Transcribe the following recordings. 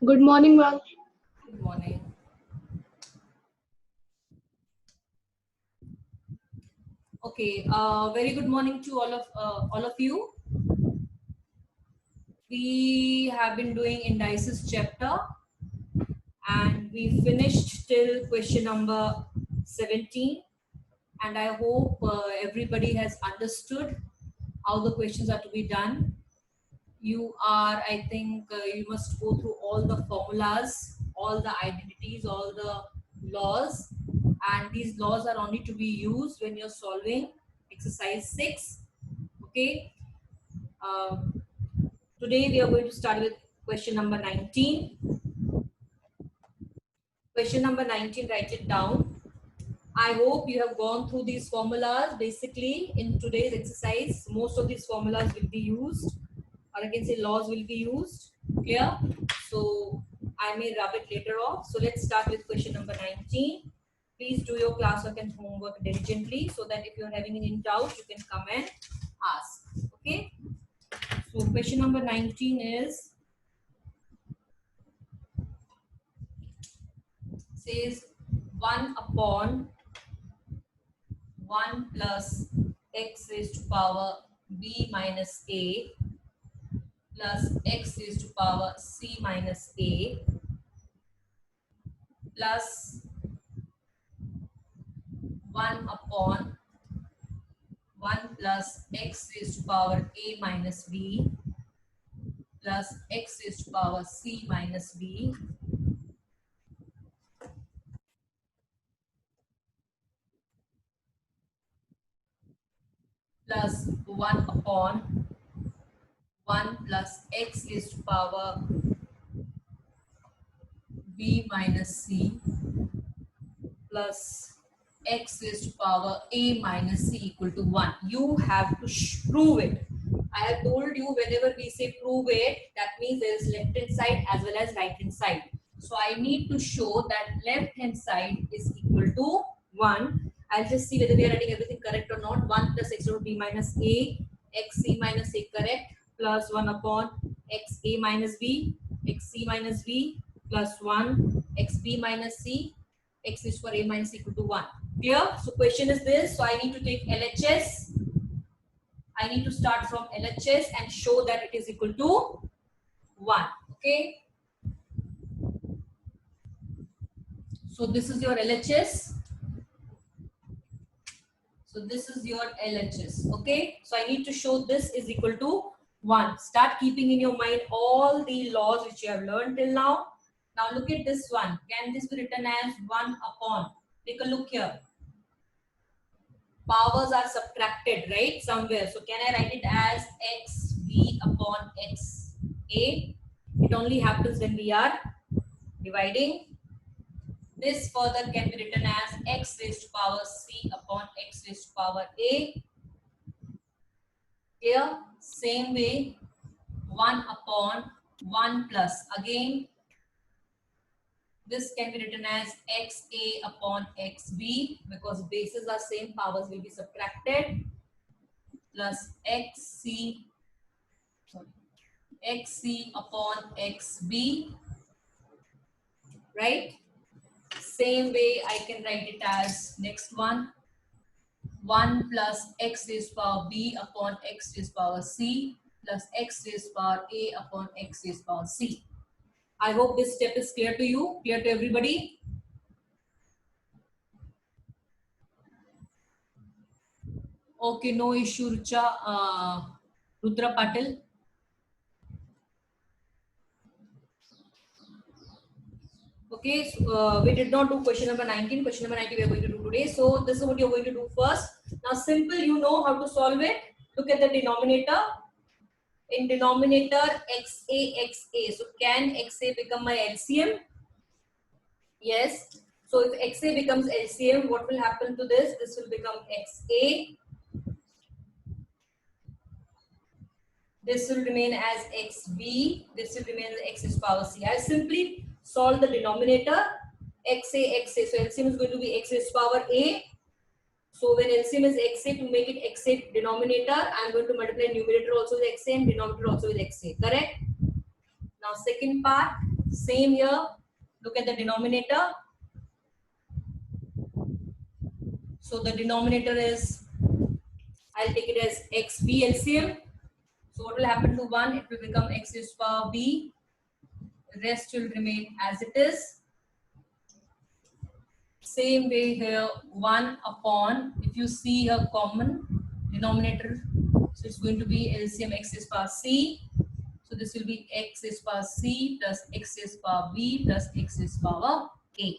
Good morning, ma'am. Good morning. Okay, very good morning to all of you. We have been doing indices chapter, and we finished till question number 17. And I hope everybody has understood how the questions are to be done. I think, you must go through all the formulas, all the identities, all the laws, and these laws are only to be used when you're solving exercise 6. Okay. Um, Today we are going to start with question number 19. Question number 19, write it down. I hope you have gone through these formulas. Basically, in today's exercise, most of these formulas will be used, or I can say laws will be used. Clear? So I may rub it later off. So let's start with question number 19. Please do your classwork and homework diligently so that if you're having any doubt, you can come and ask. Okay? So question number 19 is, says 1 upon 1 plus x raised to power b minus a plus x raised to power c minus a plus 1 upon 1 plus x raised to power a minus b plus x raised to power c minus b plus 1 upon 1 plus x raised to power b minus c plus x raised to power a minus c equal to 1. You have to prove it. I have told you whenever we say prove it, that means there is left hand side as well as right hand side. So I need to show that left hand side is equal to 1. I'll just see whether we are writing everything correct or not. 1 plus x over b minus a, x c minus a correct, plus 1 upon x a minus b, x c minus b, plus 1 x b minus c, x is for a minus equal to 1. Clear? So question is this. So I need to take LHS. I need to start from LHS and show that it is equal to 1. Okay. So this is your LHS. So this is your LHS. Okay. So I need to show this is equal to 1. Start keeping in your mind all the laws which you have learned till now. Now look at this one. Can this be written as 1 upon? Take a look here. Powers are subtracted, right? Somewhere. So can I write it as xb upon xa? It only happens when we are dividing. This further can be written as x raised to power c upon x raised to power a. Here, same way, 1 upon 1 plus. Again, this can be written as xa upon xb because bases are same, powers will be subtracted, plus xc upon xb, right? Same way I can write it as next one, 1 plus x raised power b upon x raised power c plus x raised power a upon x raised power c. I hope this step is clear to you, clear to everybody. Okay, no issue, Rucha. Rudra Patil. Okay, so, we did not do question number 19. Question number 19 we are going to do today. So this is what you're going to do first. Now simple, you know how to solve it. Look at the denominator. In denominator, xa. So can xa become my LCM? Yes. So if xa becomes LCM, what will happen to this? This will become xa. This will remain as xb. This will remain as x is power c. I simply solve the denominator xa. So LCM is going to be x is power a. So when LCM is xa, to make it xa denominator, I am going to multiply numerator also with xa and denominator also with xa. Correct? Now second part. Same here. Look at the denominator. So the denominator is, I'll take it as xb LCM. So what will happen to 1? It will become x is power b. Rest will remain as it is. Same way here, 1 upon, if you see a common denominator, so it's going to be LCM x is power c. So this will be x is power c plus x is power b plus x is power a.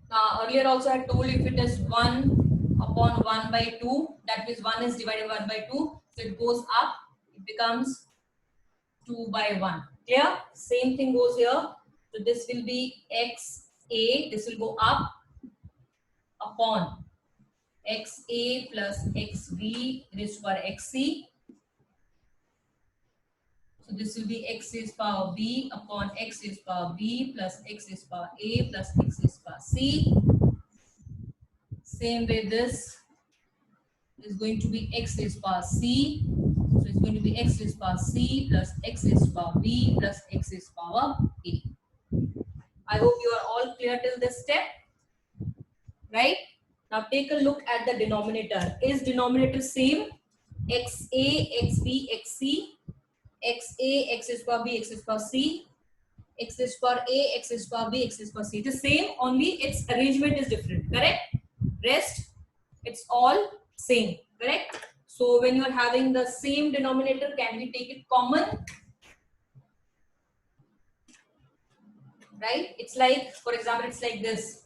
Now earlier also I told you if it is 1 upon 1 by 2, that means 1 is divided 1 by 2, so it goes up, it becomes 2 by 1. Clear? Same thing goes here. So this will be xa, this will go up upon xa plus xb raised to power xc. So this will be x is power b upon x is power b plus x is power a plus x is power c. Same way this is going to be x is power c. So it's going to be x is power c plus x is power b plus x is power a. I hope you are all clear till this step. Right? Now take a look at the denominator. Is denominator same? xa, xb, xc, xa, x is power b, x is power c, x is power a, x is power b, x is power c. The same, only its arrangement is different. Correct? Rest, it's all same. Correct? So when you are having the same denominator, can we take it common? Right? It's like, for example, it's like this.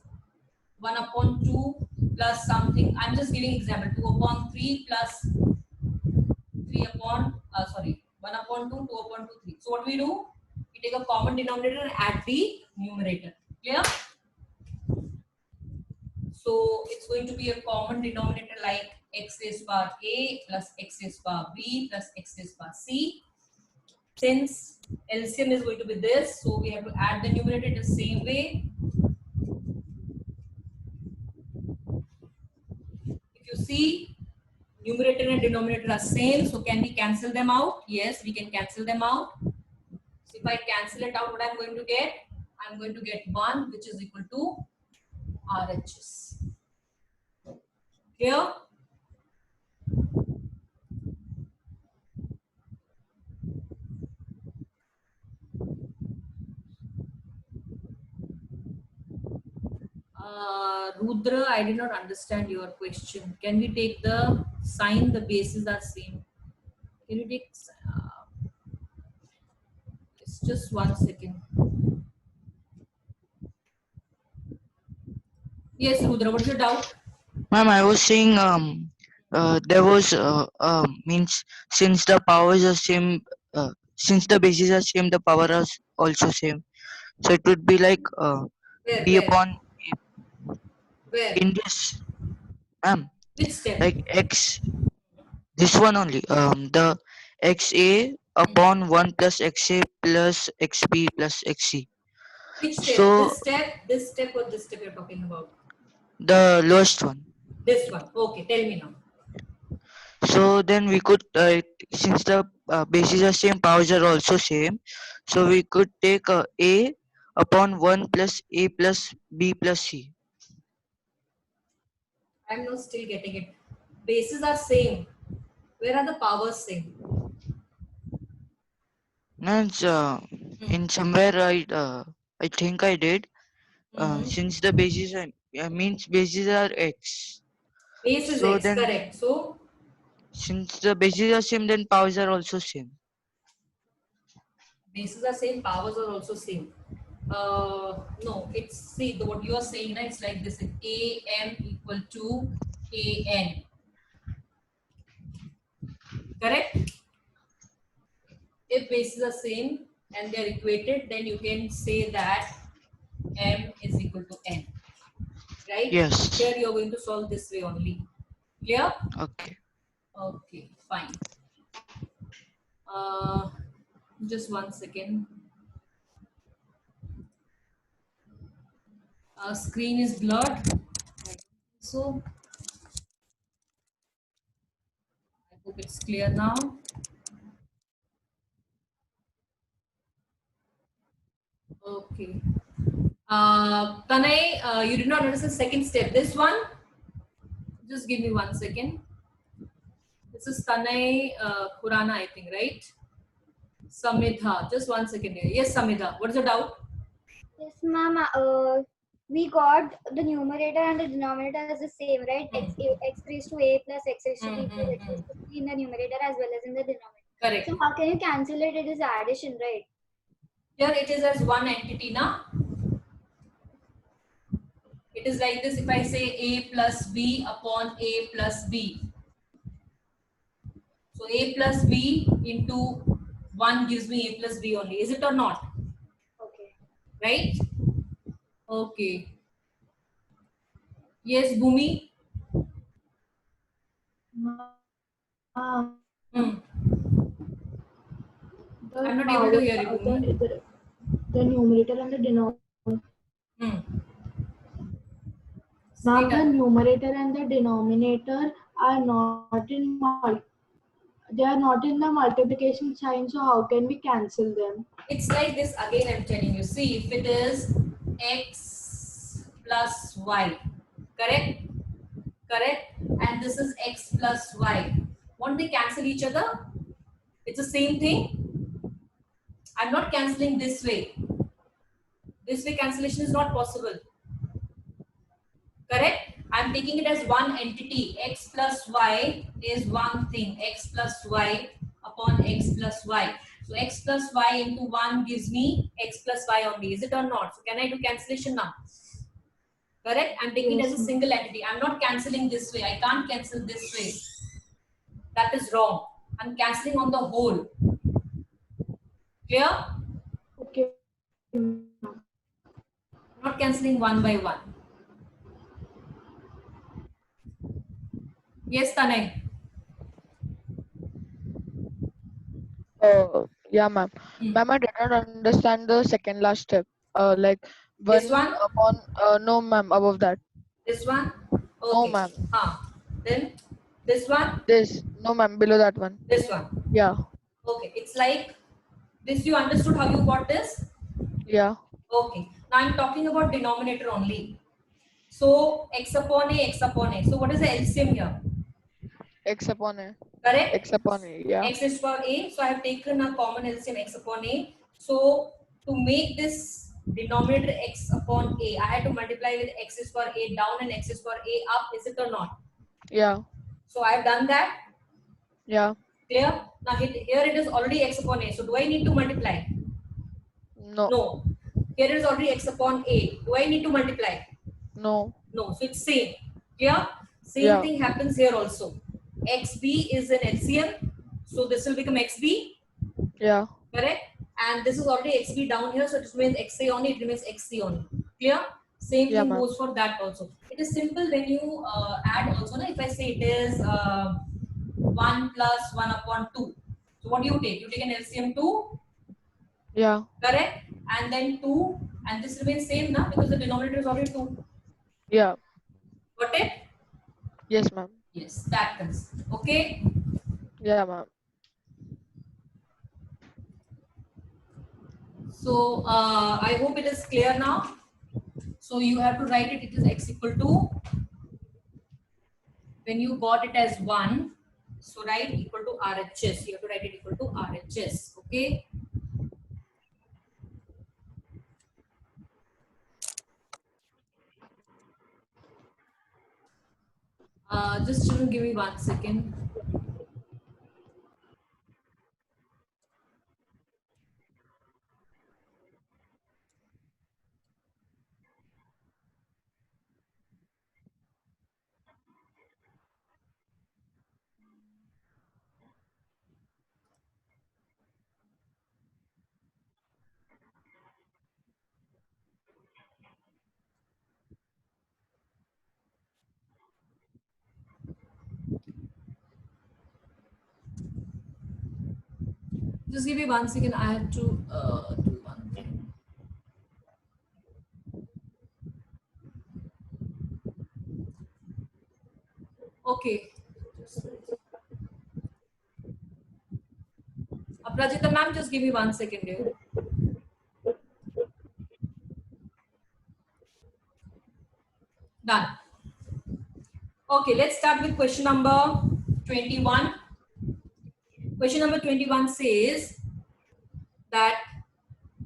1 upon 2 plus something. I'm just giving example. 2 upon 3 plus 3 upon, 1 upon 2, 2 upon 2, 3. So what we do? We take a common denominator and add the numerator. Clear? So it's going to be a common denominator like x is power a plus x is power b plus x is power c. Since LCM is going to be this, so we have to add the numerator the same way. If you see, numerator and denominator are same, so can we cancel them out? Yes, we can cancel them out. So if I cancel it out, what I'm going to get? I'm going to get 1, which is equal to RHS. Here, Rudra, I did not understand your question. Can we take the sign? The bases are same. Can you take? It's just 1 second. Yes, Rudra, what's your doubt? Ma'am, I was saying there was means since the powers are same, since the bases are same, the power is also same. So it would be like Where, b where, upon where? in this, ma'am, Which step? like x, this one only, the xa Hmm. upon 1 plus xa plus xb plus xc. Which step? So This step, or this step you're talking about? the lowest one. This one. Okay, tell me now. So then we could, since the bases are same, powers are also same. So we could take a upon 1 plus a plus b plus c. I'm not still getting it. Bases are same. Where are the powers same? Means Hmm. in somewhere I think I did. Hmm. Since the bases are, means bases are x. Base is So x, then correct. So since the bases are same, then powers are also same. bases are same, powers are also same. No, it's see what you are saying. It's like this: a m equal to a n. Correct? If bases are same and they are equated, then you can say that m is equal to n. Right? Yes. Here you are going to solve this way only. Clear? Okay. Okay, fine. Uh, just 1 second. Screen is blurred. So I hope it's clear now. Okay. Tanay, you did not notice the second step. This one, just give me 1 second. This is Tanay Khurana, I think, right? Samidha, just 1 second here. Yes, Samidha, what is the doubt? Yes, ma'am. We got the numerator and the denominator as the same, right? X raised to a plus x raised to b plus x raised to c in the numerator as well as in the denominator. Correct. So how can you cancel it? It is addition, right? Here it is as one entity, na? It is like this if I say a plus b upon a plus b. So a plus b into 1 gives me a plus b only. Is it or not? Okay. Right? Okay. Yes, Bhumi? Hmm. I'm not able to hear you, Bhumi. The numerator and the denominator. Hmm. Now the numerator and the denominator are not in they are not in the multiplication sign, so how can we cancel them? It's like this again, I'm telling you. See, if it is x plus y, correct? Correct? And this is x plus y. Won't they cancel each other? It's the same thing. I'm not cancelling this way. This way cancellation is not possible. Correct? I'm taking it as one entity. X plus y is one thing. X plus y upon x plus y. So x plus y into 1 gives me x plus y only. Is it or not? So can I do cancellation now? Correct? I'm taking it as a single entity. I'm not cancelling this way. I can't cancel this way. That is wrong. I'm cancelling on the whole. Clear? Okay. Not cancelling one by one. Yes, Tanay. Yeah, ma'am. Ma'am, I did not understand the second last step. Like This one? upon no, ma'am. Above that, This one? no, Okay. ma'am. Then this one? This no, ma'am. Below that one. This one. Yeah, Okay. It's like this. You understood how you got this? yeah, Okay. Now I'm talking about denominator only. So x upon a, x upon a. So what is the LCM here? x upon a, Correct? x upon a. Yeah, X is for a. So I have taken a common LCM x upon a. So to make this denominator x upon a, I had to multiply with x is for a down and x is for a up. Is it or not? yeah, So I have done that. yeah. Clear? Now here it is already x upon a. So do I need to multiply? No, No. Here it is already x upon a. Do I need to multiply? no. No. So it's same. Clear? Same Yeah. thing happens here also. XB is an LCM. So this will become XB. Yeah, Correct? And this is already XB down here. So it remains XA only. It remains XC only. Clear? Same Yeah, thing ma'am. goes for that also. It is simple when you add also. If I say it is 1 plus 1 upon 2. So what do you take? You take an LCM 2. Yeah, Correct? And then 2. And this remains same now because the denominator is already 2. yeah. Got it? Yes, ma'am. Yes, that comes. Okay? Yeah, ma'am. So I hope it is clear now. So you have to write it. It is x equal to, when you got it as 1, so write equal to RHS. You have to write it equal to RHS. Okay? Just give me 1 second. Just give me 1 second. I have to do one thing. Okay. Aprajita ma'am, just give me 1 second here. Done. Okay, let's start with question number 21. Question number 21 says that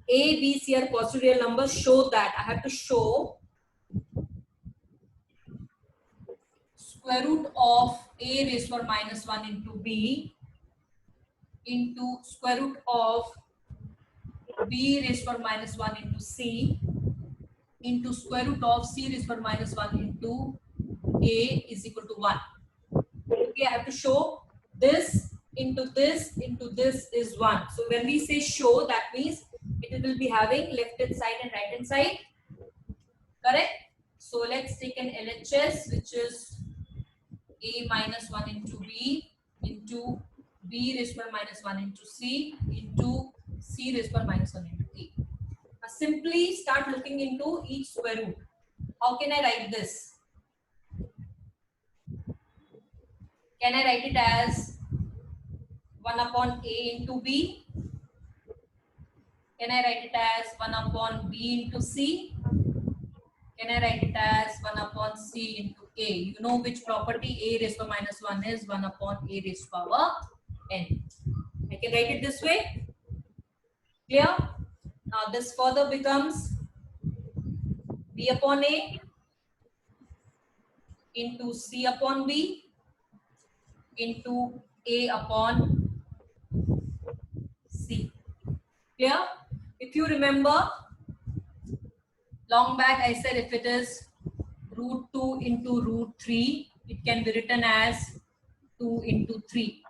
A, B, C are positive real numbers. Show that. I have to show square root of A raised to minus 1 into B into square root of B raised to minus 1 into C into square root of C raised to minus 1 into A is equal to 1. Okay, I have to show this into this into this is 1. So when we say show, that means it will be having left hand side and right hand side. Correct? So let's take an LHS, which is A minus 1 into B into B raised to minus 1 into C into C raised to minus 1 into A. Now simply start looking into each square root. How can I write this? Can I write it as 1 upon A into B? Can I write it as 1 upon B into C? Can I write it as 1 upon C into A? You know which property A raised to minus 1 is 1 upon A raised to power n. I can write it this way. Clear? Now this further becomes B upon A into C upon B into A upon C. Clear? If you remember, long back I said if it is root 2 into root 3, it can be written as 2 into 3.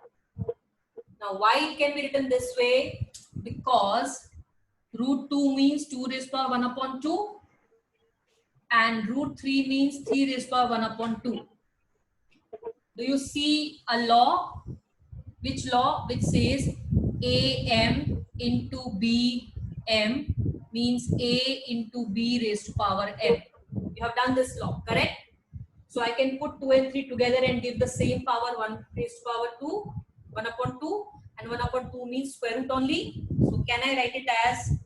Now why it can be written this way? Because root 2 means 2 raised to power 1 upon 2 and root 3 means 3 raised to power 1 upon 2. Do you see a law? Which law? Which says AM into BM means A into B raised to power M. You have done this law, correct? So I can put 2 and 3 together and give the same power 1 raised to power 2, 1 upon 2, and 1 upon 2 means square root only. So can I write it as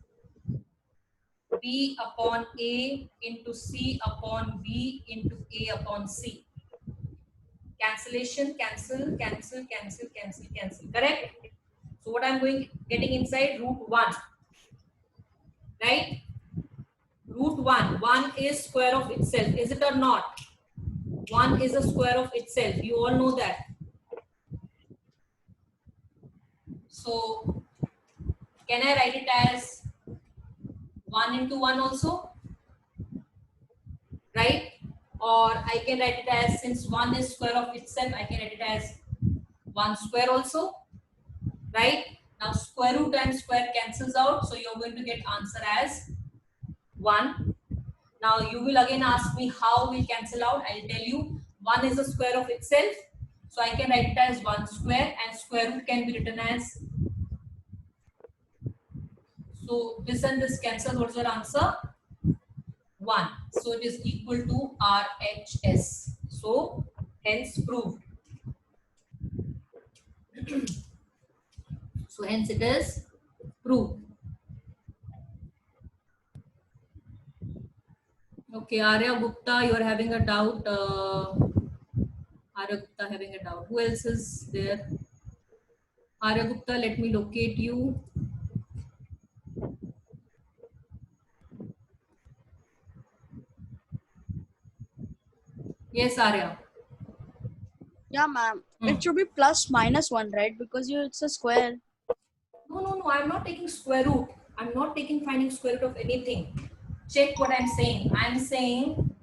B upon A into C upon B into A upon C? Cancellation, cancel, cancel, cancel, cancel, cancel. Correct? So what I'm getting inside root 1. Right? Root 1. 1 is square of itself. Is it or not? 1 is a square of itself. You all know that. So can I write it as 1 into 1 also? Right? Or I can write it as, since 1 is square of itself, I can write it as 1 square also. Right? Now square root and square cancels out. So you're going to get answer as 1. Now you will again ask me how we cancel out. I'll tell you. 1 is a square of itself. So I can write it as 1 square and square root can be written as. So this and this cancel. What's your answer? 1. So it is equal to RHS. So hence proved. So hence it is proved. Okay, Arya Gupta, you are having a doubt. Arya Gupta having a doubt. Who else is there? Arya Gupta, let me locate you. Yes, Arya. Yeah, ma'am. It should be plus minus 1, right? Because it's a square. No. I'm not taking square root. I'm not taking finding square root of anything. Check what I'm saying. I'm saying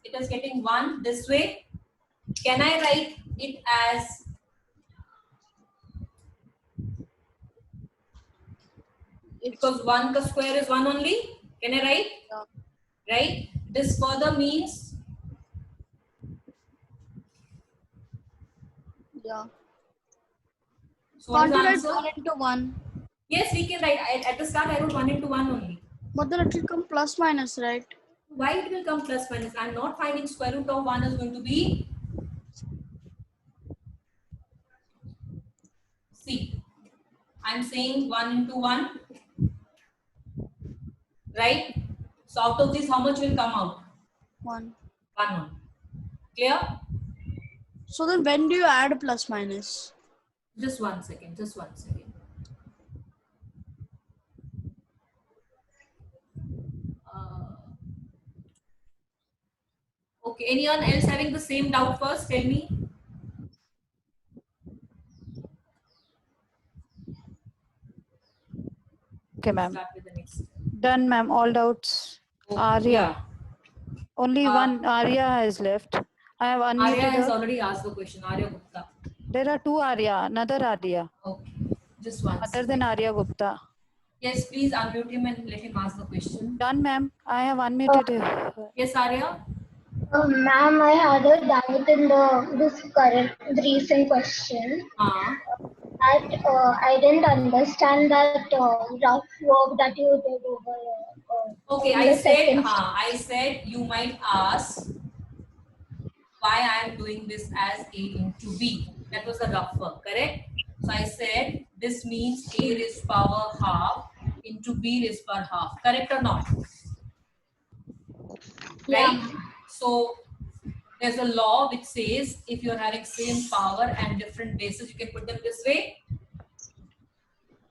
it is getting 1 this way. Can I write it as because 1 ka square is 1 only? Can I write? Yeah. Right? This further means Yeah. so what Can't is you the write answer? 1 into 1? Yes, we can write. At the start I wrote 1 into 1 only. But then it will come plus minus, right? Why it will come plus minus? I'm not finding square root of 1 is going to be. See, I'm saying 1 into 1, right? So out of this, how much will come out? 1. 1. Clear? So then when do you add plus minus? Just 1 second. Just 1 second. Okay. Anyone else having the same doubt first? Tell me. Okay, ma'am. Start with the next. Done, ma'am. All doubts. Okay, Arya. yeah. Only one Arya has left. I have Arya unmuted has her. already asked the question. Arya Gupta. There are two Arya. Another Arya. Okay. Just 1 Other second. than Arya Gupta. Yes, please unmute him and let him ask the question. Done, ma'am. I have unmuted her. Yes, Arya. Ma'am, I had a doubt in the recent question. That I didn't understand that rough work that you did over Okay, in the second. I said you might ask why I am doing this as A into B. That was the rough work, correct? So I said this means A raised to power half into B raised to power half. Correct or not? Right? So there's a law which says if you're having same power and different bases, you can put them this way.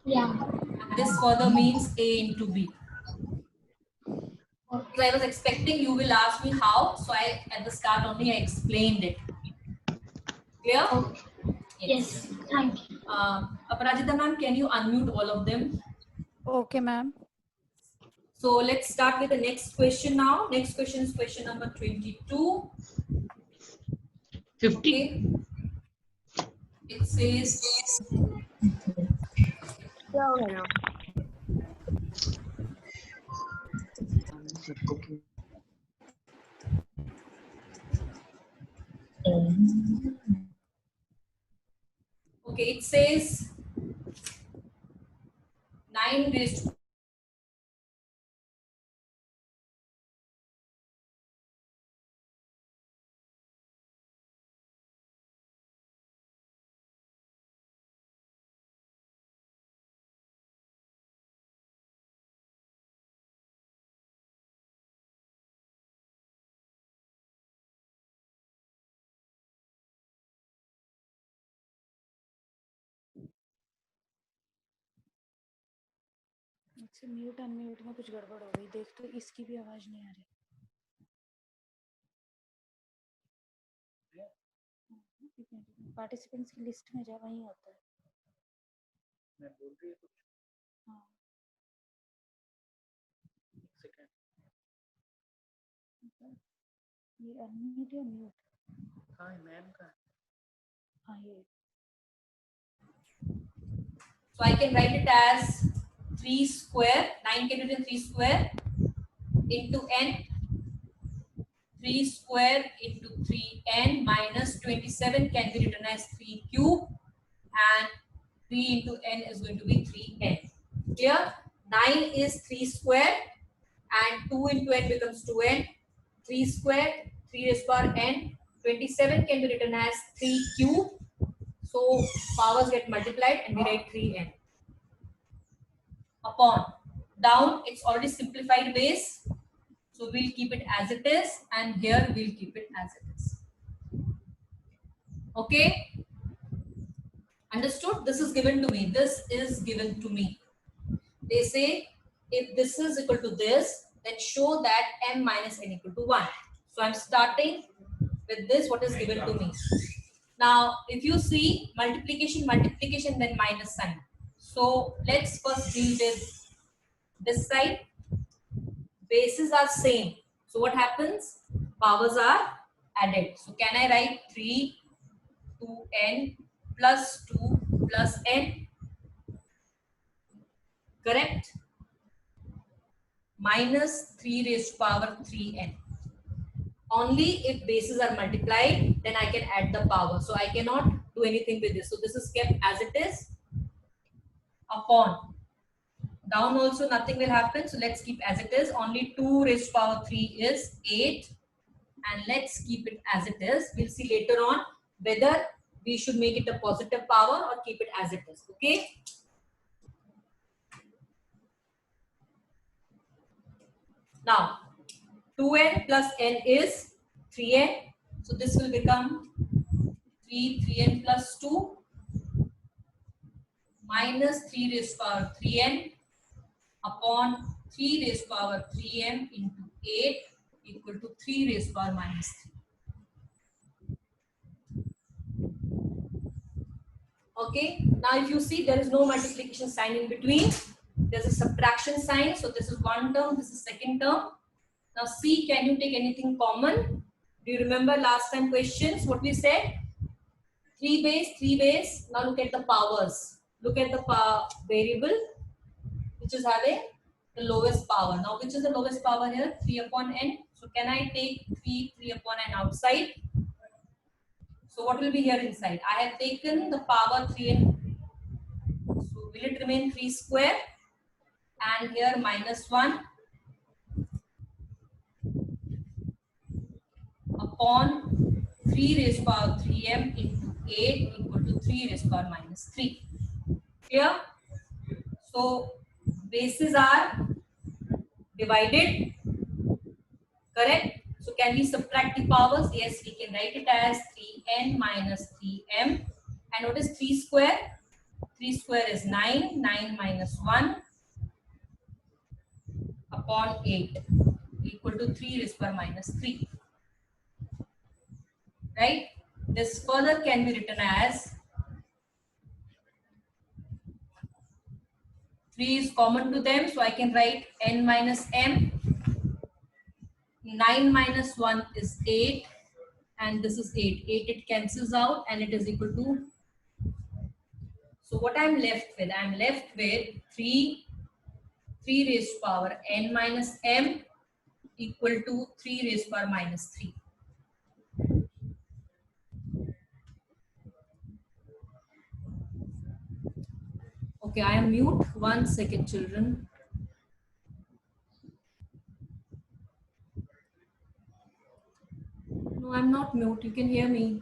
Yeah. And this further means A into B. So I was expecting you will ask me how. So at the start only I explained it. Clear? Yes. Thank you. Aparajita ma'am, can you unmute all of them? Okay, ma'am. So let's start with the next question now. Next question is question number 22. 50. Okay. It says okay, it says 9 raised to इससे mute unmute में कुछ गड़बड़ हो गई देख तो इसकी भी आवाज नहीं आ रही पार्टिसिपेंट्स की लिस्ट में जा वहीं होता है मैं बोल रही है कुछ हाँ एक सेकंड ये अनम्यूट या म्यूट हाँ मैम का हाँ ये so I can write it as 3 square, 9 can be written 3 square into n, 3 square into 3n minus 27 can be written as 3 cube and 3 into n is going to be 3n. Clear? 9 is 3 square and 2 into n becomes 2n. 3 square, 3 raised to power n. 27 can be written as 3 cube. So powers get multiplied and we write 3n. Upon down, it's already simplified base. So we'll keep it as it is, and here we'll keep it as it is. Okay? Understood? This is given to me. This is given to me. They say if this is equal to this, then show that m minus n equal to 1. So I'm starting with this, what is given to me. Now, if you see multiplication, multiplication, then minus sign. So let's first deal with this side. Bases are same. So what happens? Powers are added. So can I write 3 2n plus 2 plus n? Correct? Minus 3 raised to power 3n. Only if bases are multiplied, then I can add the power. So I cannot do anything with this. So this is kept as it is. Upon. Down also nothing will happen. So let's keep as it is. Only 2 raised to power 3 is 8. And let's keep it as it is. We'll see later on whether we should make it a positive power or keep it as it is. Okay. Now 2n plus n is 3n. So this will become 3n plus 2 minus 3 raised to power 3n upon 3 raised to power 3m into 8 equal to 3 raised to power minus 3. Okay, now if you see, there is no multiplication sign in between. There's a subtraction sign. So this is one term, this is second term. Now see, can you take anything common? Do you remember last time questions? What we said? 3 base. Now look at the powers. Look at the variable which is having the lowest power. Now which is the lowest power here? 3 upon n. So can I take 3 upon n outside? So what will be here inside? I have taken the power 3n. So will it remain 3 square? And here minus 1 upon 3 raised to power 3m into 8 equal to 3 raised to power minus 3. Clear? So bases are divided. Correct? So can we subtract the powers? Yes, we can write it as 3n minus 3m. And what is 3 square? 3 square is 9. 9 minus 1 upon 8 equal to 3 raised to power minus 3. Right? This further can be written as 3 is common to them. So I can write n minus m. 9 minus 1 is 8. And this is 8. 8 it cancels out and it is equal to. So what I'm left with? I'm left with 3 raised to power n minus m equal to 3 raised to power minus 3. Okay, I am mute. 1 second, children. No, I'm not mute. You can hear me.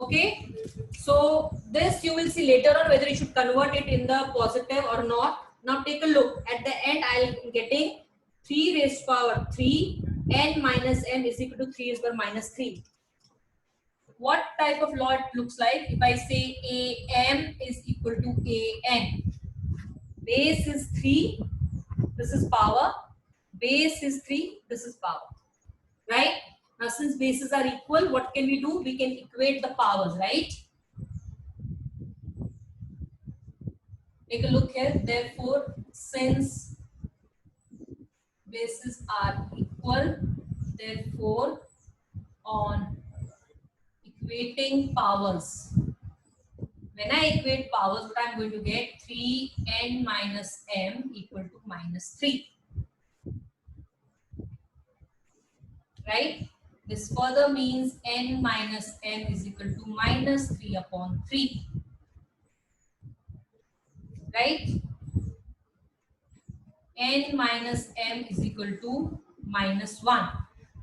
Okay, so this you will see later on whether you should convert it in the positive or not. Now take a look. At the end, I'll getting 3 raised to power 3 n minus m is equal to 3 raised to power minus 3. What type of law it looks like? If I say am is equal to an, base is 3, this is power, base is 3, this is power, right? Now since bases are equal, what can we do? We can equate the powers, right? Take a look here. Therefore, since bases are equal, therefore on equating powers, when I equate powers, what I'm going to get? 3n minus m equal to minus 3. Right? This further means n minus m is equal to minus 3 upon 3. Right? N minus m is equal to minus 1.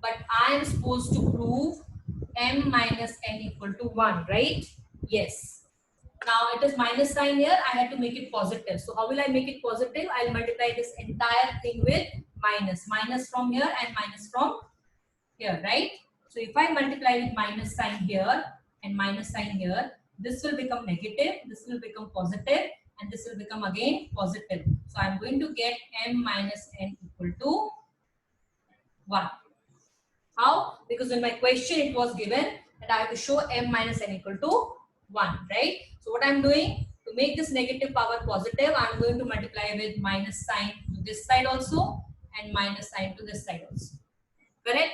But I am supposed to prove m minus n equal to 1, right? Yes. Now it is minus sign here. I have to make it positive. So how will I make it positive? I'll multiply this entire thing with minus. Minus from here and minus from here, right? So if I multiply with minus sign here and minus sign here, this will become negative, this will become positive, and this will become again positive. So I'm going to get m minus n equal to 1. How? Because in my question it was given that I have to show m minus n equal to 1, right? So what I'm doing, to make this negative power positive, I'm going to multiply with minus sign to this side also and minus sign to this side also. Correct?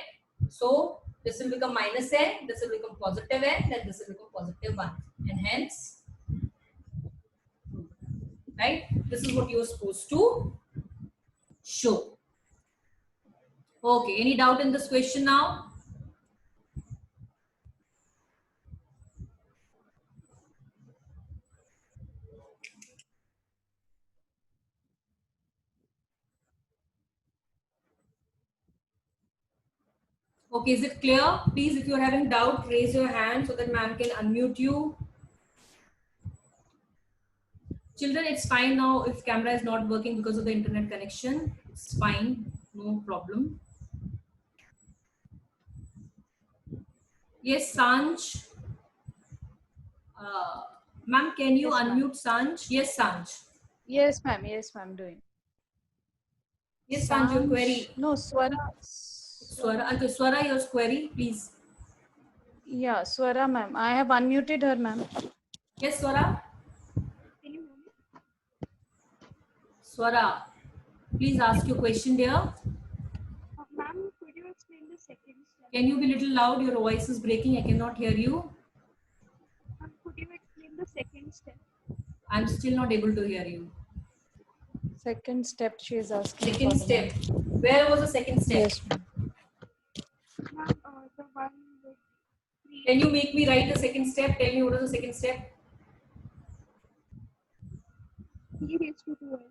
So this will become minus n, this will become positive n, then this will become positive 1. And hence, right? This is what you are supposed to show. Okay, any doubt in this question now? Okay, is it clear? Please, if you are having doubt, raise your hand so that ma'am can unmute you. Children, it's fine now if camera is not working because of the internet connection. It's fine, no problem. Yes, Sanj. Ma'am, can you Yes, ma'am. unmute Sanj? Yes, Sanj. Yes, ma'am. Yes, ma'am. Doing. Yes, Sanj, your query. No, Swara. Swara, okay, Swara, your query, please. Yeah, Swara, ma'am. I have unmuted her, ma'am. Yes, Swara. Swara, please ask your question, dear. Ma'am, could you explain the second step? Can you be a little loud? Your voice is breaking. I cannot hear you. Could you explain the second step? I'm still not able to hear you. Second step she is asking. Second for, step. ma'am. Where was the second step? Yes, ma'am. Ma'am, the one with three. Can you make me write the second step? Tell me what is the second step? 3 raised to 2n.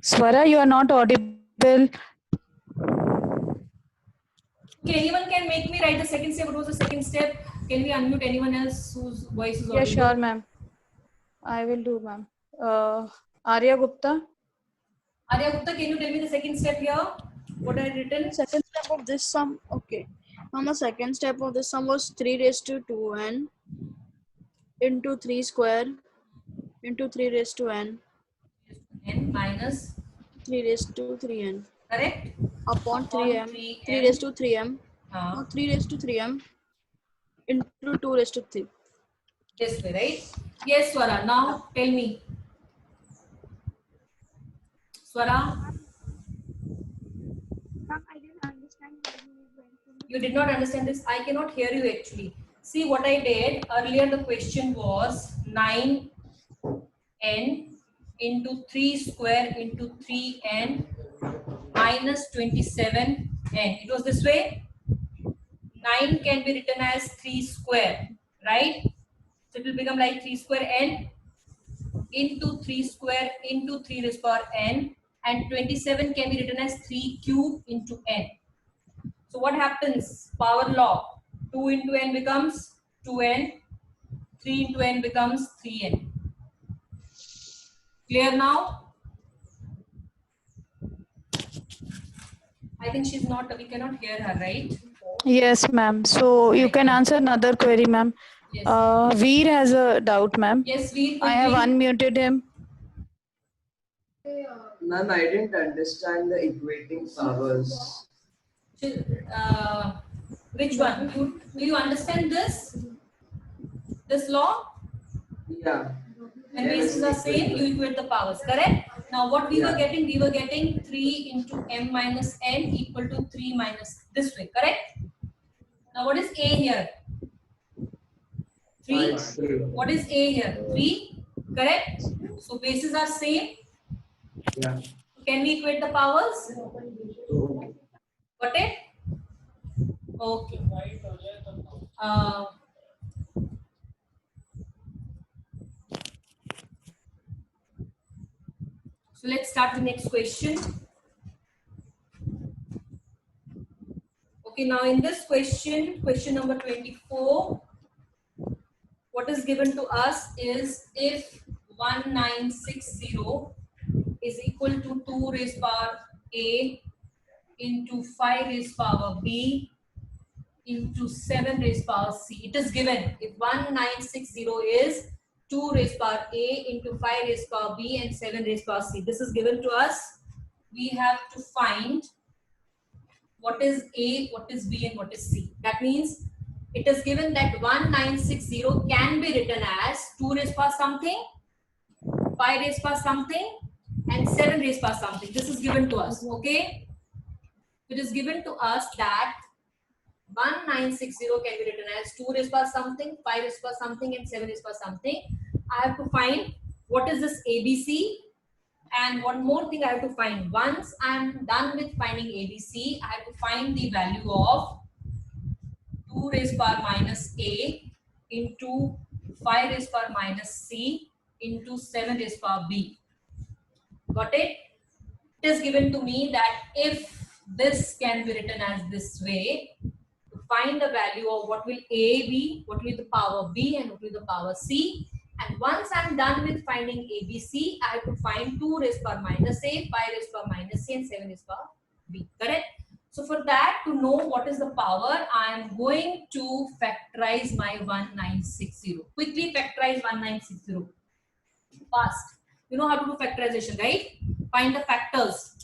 Swara, you are not audible. Okay, anyone can make me write the second step. What was the second step? Can we unmute anyone else whose voice is audible? Yeah, sure, ma'am. I will do, ma'am. Arya Gupta. Arya Gupta, can you tell me the second step here? What I had written? Second step of this sum, okay. Ma'am, the second step of this sum was 3 raised to 2n into 3 square into 3 raised to n N minus, 3 raised to 3n correct? upon Upon 3m 3m. 3 raised to 3m Uh, no, 3 raised to 3m into 2 raised to 3. this way, right? Yes, Swara. Now tell me. Swara, Ma'am, I didn't understand how you went from you did not understand this. I cannot hear you actually. See what I did earlier. The question was 9n into 3 square into 3n minus 27n. It was this way. 9 can be written as 3 square, right? So it will become like 3 square n into 3 square into 3 raised power n, and 27 can be written as 3 cube into n. So what happens? Power law. 2 into n becomes 2n. 3 into n becomes 3n. Clear now? I think she's not, we cannot hear her, right? Yes, ma'am. So you can answer another query, ma'am. Yes. Veer has a doubt, ma'am. Yes, we. I have unmuted him. Ma'am, I didn't understand the equating powers. Which one? Do you understand this? This law? Yeah. When bases are same, you equate the powers, correct? Now what we were getting? We were getting 3 into m minus n equal to 3 minus this way, correct? Now what is a here? 3. What is a here? 3, correct? So bases are same. Yeah. Can we equate the powers? Got it? Okay. So let's start the next question. Okay, now in this question, question number 24, what is given to us is if 1960 is equal to 2 raised power a into 5 raised power b into 7 raised power c. It is given if 1960 is 2 raised power a into 5 raised power b and 7 raised power c. This is given to us. We have to find what is a, what is b, and what is c. That means it is given that 1960 can be written as 2 raised power something, 5 raised power something, and 7 raised power something. This is given to us. Okay. It is given to us that 1960 can be written as 2 raised power something, 5 raised power something, and 7 raised power something. I have to find what is this ABC, and one more thing I have to find. Once I am done with finding ABC, I have to find the value of 2 raised power minus A into 5 raised power minus C into 7 raised power B. Got it? It is given to me that if this can be written as this way, to find the value of what will A be, what will the power B, and what will the power C. And once I'm done with finding A, B, C, I have to find 2 raised power minus A, 5 raised power minus C, and 7 raised power B. Correct? So for that, to know what is the power, I am going to factorize my 1960. Quickly factorize 1960. Fast. You know how to do factorization, right? Find the factors.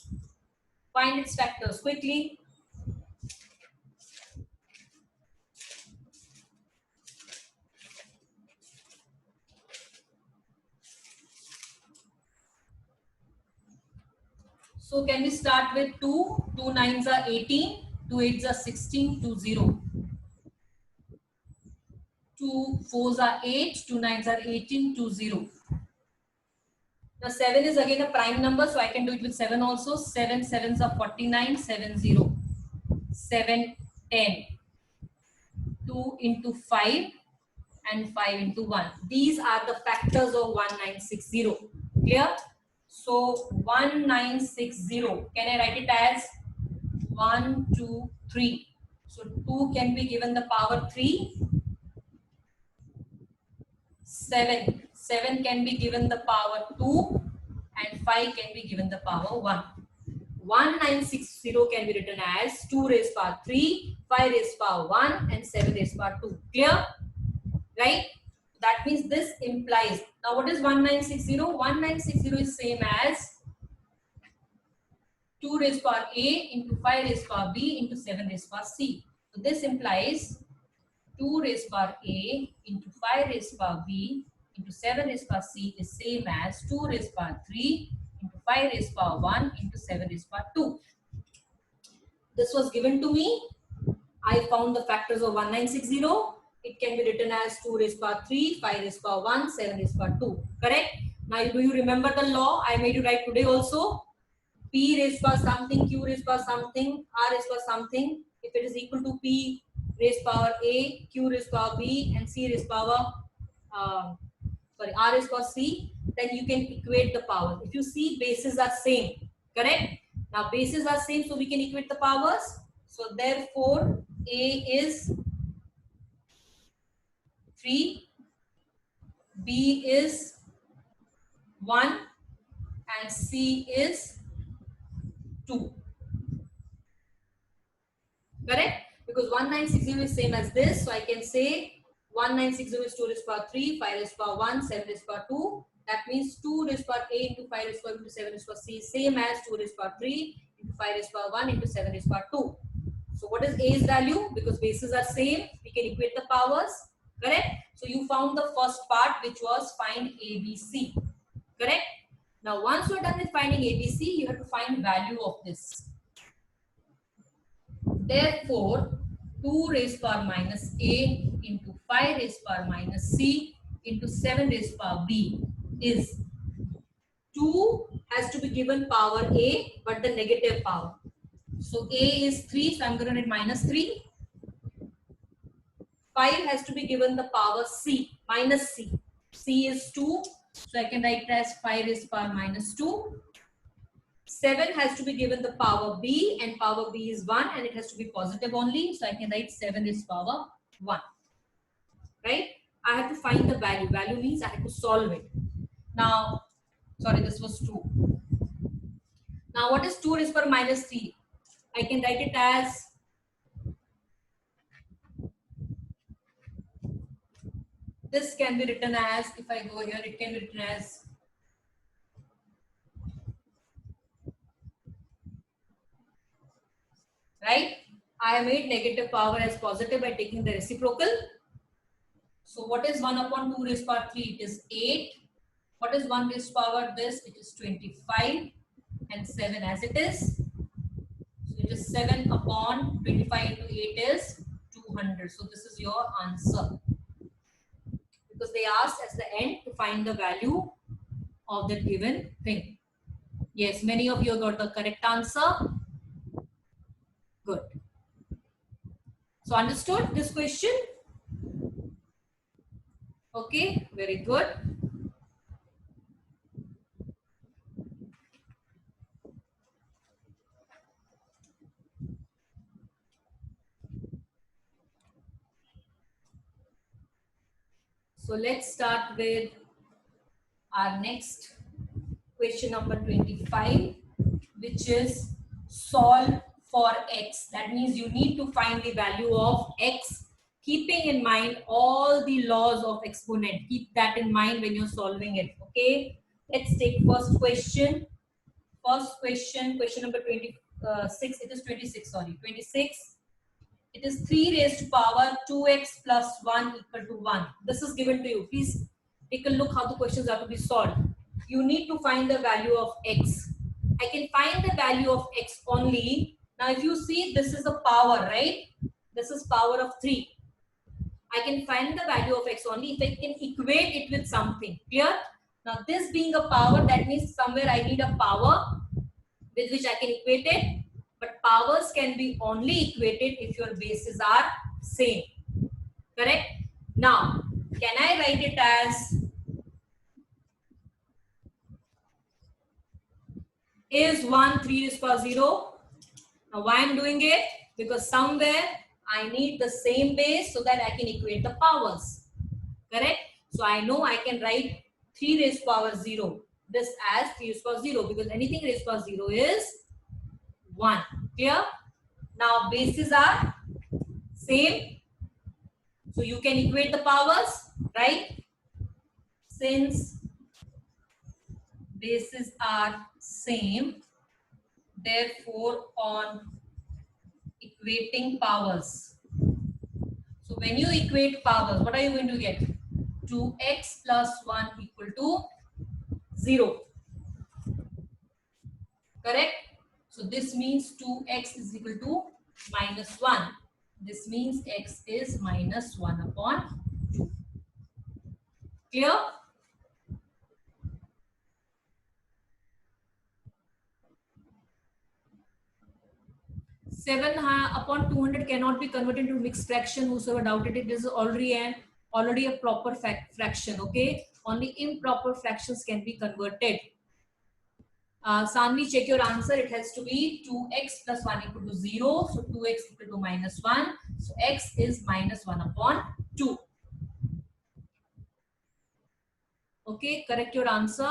Find its factors quickly. So can we start with 2? 2 nines are 18, 2 eights are 16, 2 0. 2 fours are 8, 2 nines are 18, 2 0. Now 7 is again a prime number, so I can do it with 7 also. 7 sevens are 49, 7 0. 7 10. 2 into 5 and 5 into 1. These are the factors of 1960. Clear? So 1960, can I write it as 1, 2, 3? So 2 can be given the power 3. 7 can be given the power 2, and 5 can be given the power 1. 1960 can be written as 2 raised power 3, 5 raised power 1, and 7 raised power 2. Clear? Right? That means this implies. Now what is 1960? 1960 is same as 2 raised power A into 5 raised power B into 7 raised power C. So this implies 2 raised power A into 5 raised power B into 7 raised power C is same as 2 raised power 3 into 5 raised power 1 into 7 raised power 2. This was given to me. I found the factors of 1960. It can be written as 2 raised power 3, 5 raised power 1, 7 raised power 2. Correct? Now do you remember the law I made you write today also? P raised power something, Q raised power something, R raised power something. If it is equal to P raised power A, Q raised power B, and C raised power R raised power C, then you can equate the powers. If you see bases are same, correct? Now bases are same, so we can equate the powers. So therefore, A is 3, B is 1, and C is 2. Correct? Because 1960 is same as this, so I can say 1960 is 2 raised power 3, 5 raised power 1, 7 raised power 2. That means 2 raised power A into 5 raised power into 7 raised power C is same as 2 raised power 3 into 5 raised power 1 into 7 raised power 2. So what is A's value? Because bases are same, we can equate the powers. Correct? So you found the first part, which was find ABC. Correct? Now once you are done with finding ABC, you have to find value of this. Therefore, 2 raised power minus A into 5 raised power minus C into 7 raised power B is 2 has to be given power A, but the negative power. So A is 3, so I'm going to write minus 3. 5 has to be given the power C, minus C. C is 2, so I can write it as 5 raised power minus 2. 7 has to be given the power B, and power B is 1, and it has to be positive only, so I can write 7 raised power 1. Right? I have to find the value. Value means I have to solve it. Now, sorry, this was 2. Now, what is 2 raised power minus 3? I can write it as this can be written as, if I go here, it can be written as right? I have made negative power as positive by taking the reciprocal. So what is 1 upon 2 raised power 3? It is 8. What is 1 raised power this? It is 25, and 7 as it is. So it is 7 upon 25 into 8 is 200. So this is your answer. Because they asked at the end to find the value of the given thing. Yes, many of you got the correct answer. Good. So understood this question? Okay, very good. So let's start with our next question number 25, which is solve for x. That means you need to find the value of x, keeping in mind all the laws of exponent. Keep that in mind when you're solving it. Okay, let's take first question. First question, question number 26. It is 26, sorry, 26. It is 3 raised to power 2x plus 1 equal to 1. This is given to you. Please take a look how the questions are to be solved. You need to find the value of x. I can find the value of x only. Now if you see, this is the power, right? This is power of 3. I can find the value of x only if I can equate it with something. Clear? Now this being a power, that means somewhere I need a power with which I can equate it. But powers can be only equated if your bases are same. Correct? Now, can I write it as is 1 3 raised to power 0? Now, why I'm doing it? Because somewhere I need the same base so that I can equate the powers. Correct? So I know I can write 3 raised to power 0. This as 3 raised to power 0 because anything raised to power 0 is 1. Clear? Now bases are same. So you can equate the powers, right? Since bases are same, therefore on equating powers. So when you equate powers, what are you going to get? 2x plus 1 equal to 0. Correct? So this means 2x is equal to minus 1. This means x is minus 1 upon 2. Clear? Seven upon 200 cannot be converted into mixed fraction. Whosoever doubted it, this is already a proper fraction. Okay, only improper fractions can be converted. Sanvi, check your answer. It has to be 2x plus 1 equal to 0. So 2x equal to minus 1. So x is minus 1 upon 2. Okay, correct your answer.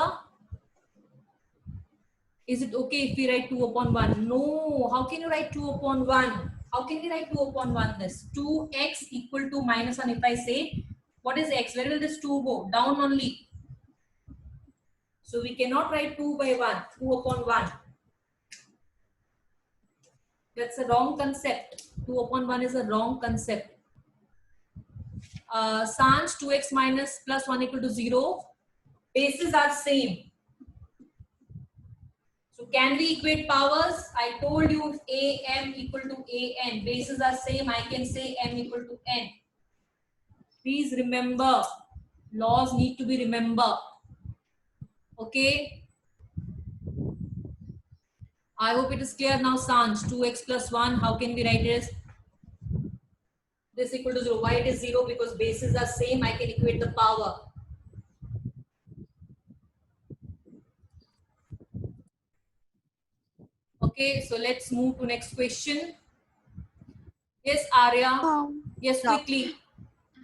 Is it okay if we write 2 upon 1? No. How can you write 2 upon 1? How can we write 2 upon 1 this? 2x equal to minus 1. If I say, what is x? Where will this 2 go? Down only. So we cannot write 2 by 1, 2 upon 1. That's a wrong concept. 2 upon 1 is a wrong concept. Sans 2x minus plus 1 equal to 0. Bases are same. So can we equate powers? I told you if am equal to an. Bases are same. I can say m equal to n. Please remember, laws need to be remembered. Okay. I hope it is clear now. Sans 2x plus 1. How can we write this? This equal to 0. Why it is 0? Because bases are same. I can equate the power. Okay, so let's move to next question. Yes, Arya. Yes, yeah. quickly.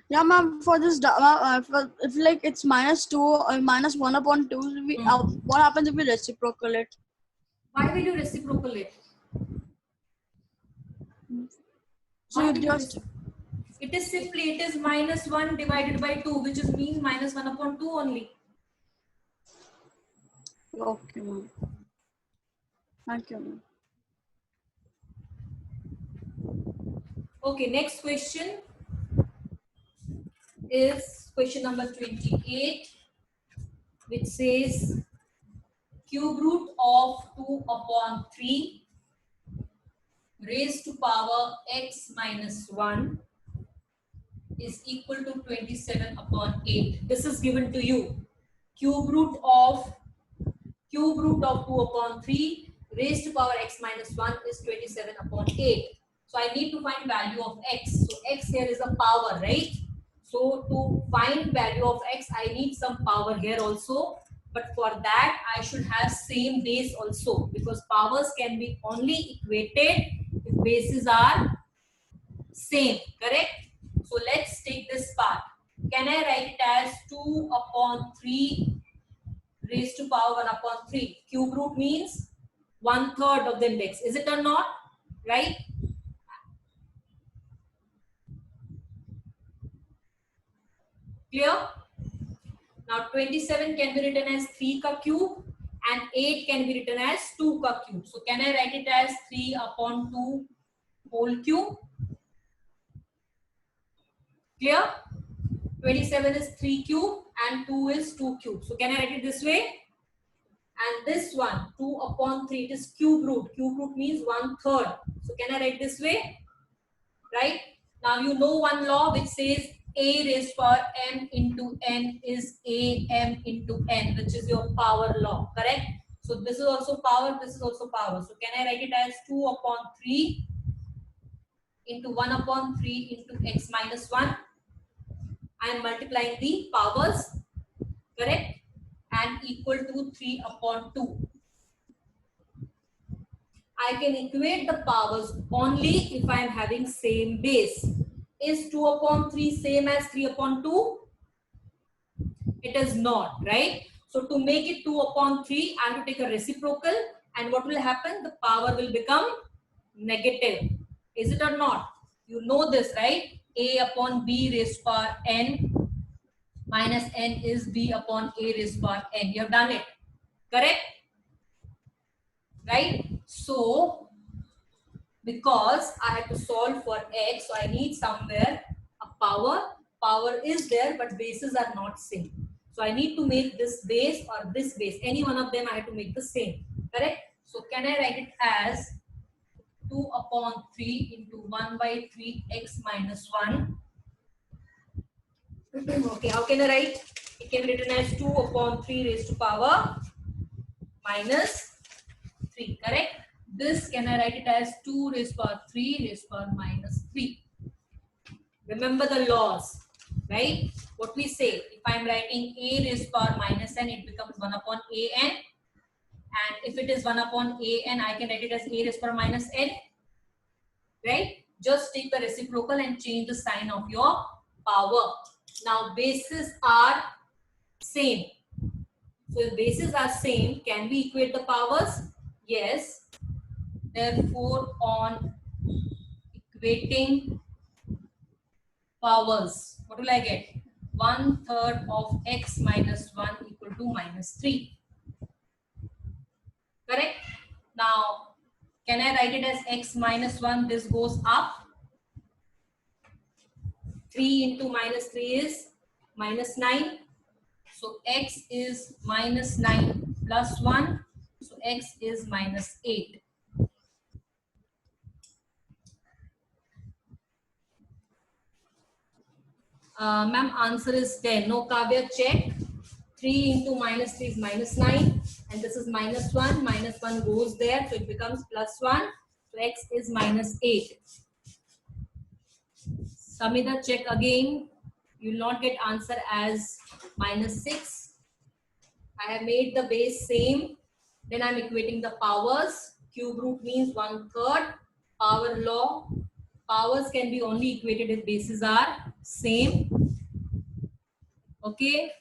Yeah, ma'am. For this, if like it's minus 2 or minus 1 upon 2, what happens if we reciprocal it? Why will you reciprocal it? So you just. It is simply, it is minus 1 divided by 2, which is means minus 1 upon 2 only. Okay, ma'am. Thank you, ma'am. Okay, next question is question number 28, which says cube root of 2 upon 3 raised to power x minus 1 is equal to 27 upon 8. This is given to you. Cube root of 2 upon 3 raised to power x minus 1 is 27 upon 8. So I need to find value of x. So x here is a power, right? So to find value of x, I need some power here also. But for that, I should have same base also, because powers can be only equated if bases are same, correct? So let's take this part. Can I write it as 2 upon 3 raised to power 1 upon 3? Cube root means 1/3 of the index. Is it or not? Right? Clear? Now 27 can be written as 3 ka cube and 8 can be written as 2 ka cube. So can I write it as 3 upon 2 whole cube? Clear? 27 is 3 cube and 2 is 2 cube. So can I write it this way? And this one, 2 upon 3, it is cube root. Cube root means 1/3. So can I write this way? Right? Now you know one law which says a raised to power m into n is am into n, which is your power law. Correct? So this is also power, this is also power. So can I write it as 2 upon 3 into 1 upon 3 into x minus 1? I am multiplying the powers. Correct? And equal to 3 upon 2. I can equate the powers only if I am having same base. Is 2 upon 3 same as 3 upon 2? It is not, right? So to make it 2 upon 3, I have to take a reciprocal, and what will happen? The power will become negative. Is it or not? You know this, right? A upon b raised to power n minus n is b upon a raised to power n. You have done it. Correct? Right? So, because I have to solve for x, so I need somewhere a power. Power is there, but bases are not same. So I need to make this base or this base. Any one of them I have to make the same. Correct? So can I write it as 2 upon 3 into 1 by 3 x minus 1? Okay, how can I write? It can be written as 2 upon 3 raised to power minus 3. Correct? This can I write it as 2 raised to power 3 raised to power minus 3. Remember the laws, right? What we say, if I am writing a raised to power minus n, it becomes 1 upon a n. And if it is 1 upon a n, I can write it as a raised to power minus n. Right? Just take the reciprocal and change the sign of your power. Now bases are same. So if bases are same, can we equate the powers? Yes. Therefore, on equating powers, what will I get? 1/3 of x minus 1 equal to minus 3. Correct? Now, can I write it as x minus 1? This goes up. 3 into minus 3 is minus 9. So x is minus 9 plus 1. So x is minus 8. Ma'am, answer is 10. No, Kavya, check. 3 into minus 3 is minus 9. And this is minus 1. Minus 1 goes there. So it becomes plus 1. So x is minus 8. Samida, check again. You will not get answer as minus 6. I have made the base same. Then I am equating the powers. Cube root means 1/3. Power law. Powers can be only equated if bases are same. Okay.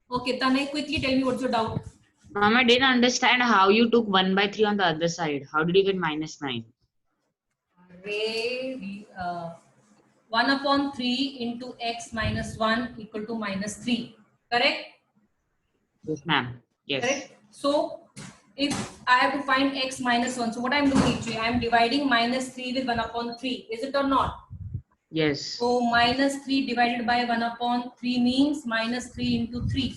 Okay, Tanay, quickly tell me what's your doubt. Mom, I didn't understand how you took 1 by 3 on the other side. How did you get minus 9? 1 upon 3 into x minus 1 equal to minus 3. Correct? Yes, ma'am. Yes. Correct? So, if I have to find x minus 1, so what I am doing actually, I am dividing minus 3 with 1 upon 3. Is it or not? Yes. So, minus 3 divided by 1 upon 3 means minus 3 into 3.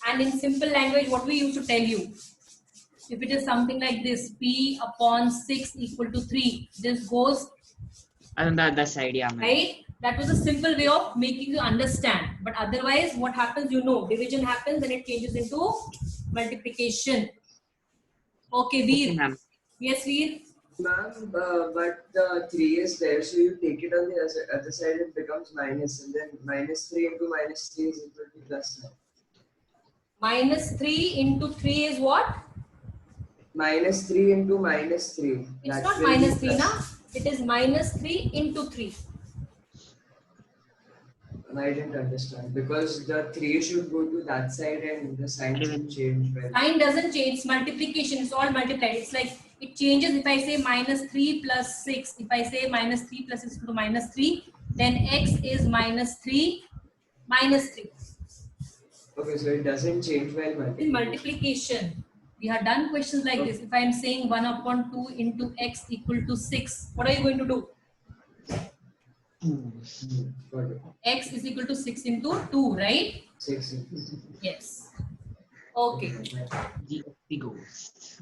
And in simple language, what we used to tell you, if it is something like this, p upon 6 equal to 3, this goes On the other side, yeah, ma'am. right. That was a simple way of making you understand. But otherwise, what happens, you know, division happens and it changes into multiplication. Okay, Veer. Okay, ma'am. Yes, Veer. Ma'am, but the 3 is there, so you take it on the other side, it becomes minus, and then minus 3 into minus 3 is equal to plus 9. Minus 3 into 3 is what? Minus 3 into minus 3. It's That not will be minus 3 plus. na? It is minus 3 into 3. I didn't understand because the 3 should go to that side and the sign should change. When Sign doesn't change. It's multiplication. It's all multiplied. It's like it changes if I say minus 3 plus 6. If I say minus 3 plus 6 to minus 3, then x is minus 3 minus 3. okay, so it doesn't change while In multiplying. multiplication, we have done questions like this. If I am saying 1 upon 2 into x equal to 6, what are you going to do? Got it. X is equal to 6 into 2, right? 6. Yes. Okay. The ghost.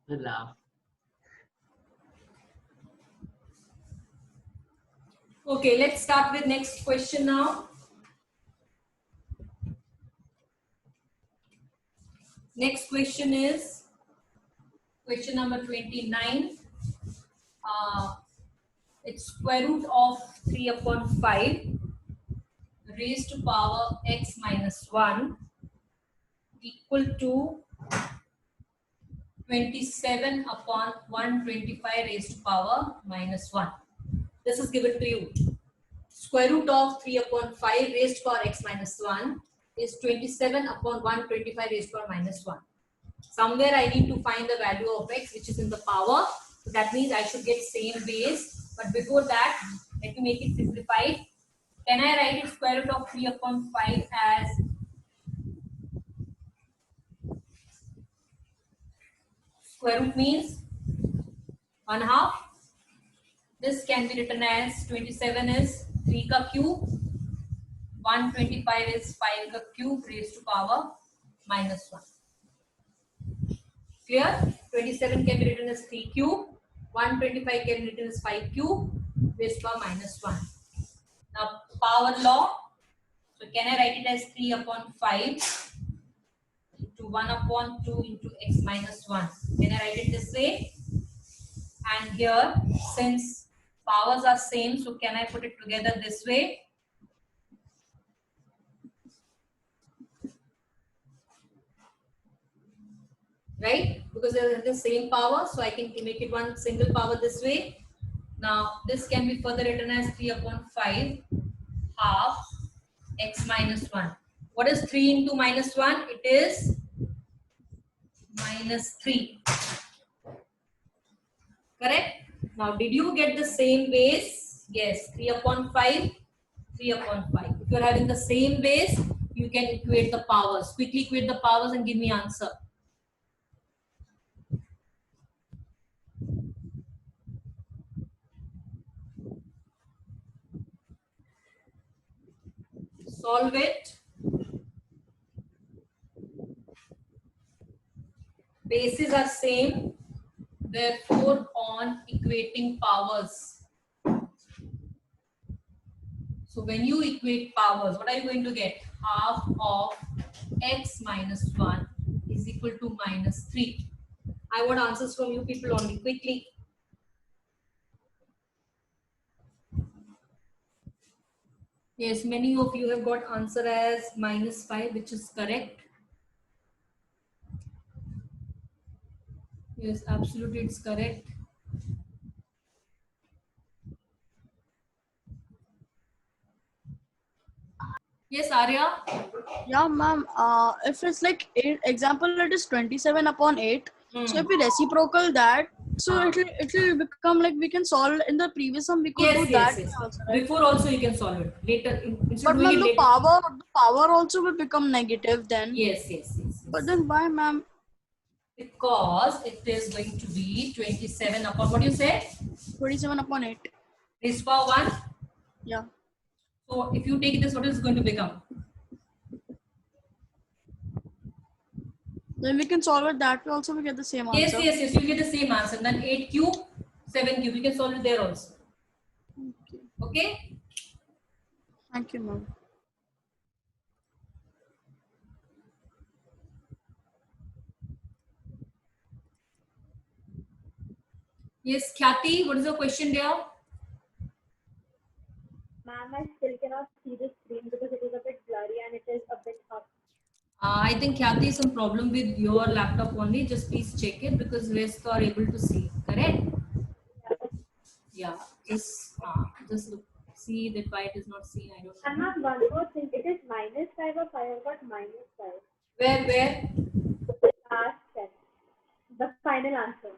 The laugh. Okay, let's start with next question now. Next question is question number 29. It's square root of 3 upon 5 raised to power x minus 1 equal to 27 upon 125 raised to power minus 1. This is given to you. Square root of 3 upon 5 raised to power x minus 1 is 27 upon 125 raised to power minus 1. Somewhere I need to find the value of x which is in the power. So that means I should get same base. But before that, let me make it simplified. Can I write it square root of 3 upon 5 as square root means 1/2. This can be written as 27 is 3 ka cube, 125 is 5 ka cube raised to power minus 1. Clear? 27 can be written as 3 cube, 125 can be written as 5 cube raised to power minus 1. Now power law. So can I write it as 3 upon 5 into 1 upon 2 into x minus 1? Can I write it this way? And here, since powers are same, so can I put it together this way? Right? Because they are the same power, so I can make it one single power this way. Now, this can be further written as 3 upon 5 half x minus 1. What is 3 into minus 1? It is minus 3. Correct? Now, did you get the same base? Yes, 3 upon 5, 3 upon 5. If you are having the same base, you can equate the powers. Quickly equate the powers and give me answer. Solve it. Bases are same. Therefore, on equating powers. So when you equate powers, what are you going to get? Half of x minus 1 is equal to minus 3. I want answers from you people only, quickly. Yes, many of you have got answer as minus 5, which is correct. Yes, absolutely, it's correct. Yes, Arya? Yeah, ma'am. If it's like 8, example, it is 27 upon 8. So if we reciprocal that, so it will become like we can solve in the previous one. We could do that also, right? Before also you can solve it. Later, But ma'am, the power also will become negative then. Yes. But then why, ma'am? Because it is going to be 27 upon, what do you say? 27 upon 8. Raised to power 1? Yeah. So if you take this, what is going to become? Then we can solve it that way also, we get the same answer. Yes, you get the same answer. Then 8 cube, 7 cube. You can solve it there also. Okay? Thank you, ma'am. Yes, Khyati, what is your question there? Ma'am, I still cannot see the screen because it is a bit blurry and it is a bit up. I think Khyati, some problem with your laptop only. Just please check it because rest are able to see. Correct? Yeah. Just look, see that why it is not seen. I don't And know. ma'am, one more thing. It is -5 or 5 got -5. Where? Last step. The final answer.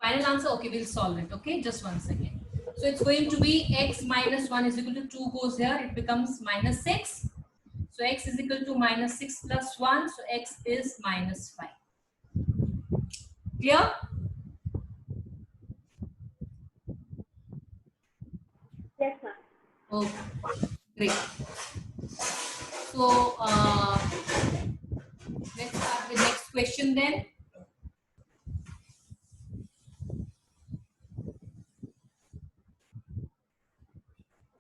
Final answer. Okay, we'll solve it. Okay, just 1 second. So it's going to be x minus 1 is equal to 2 goes here. It becomes -6. So x is equal to -6 plus 1. So x is -5. Clear? Yes, ma'am. Okay, great. So let's start the next question then.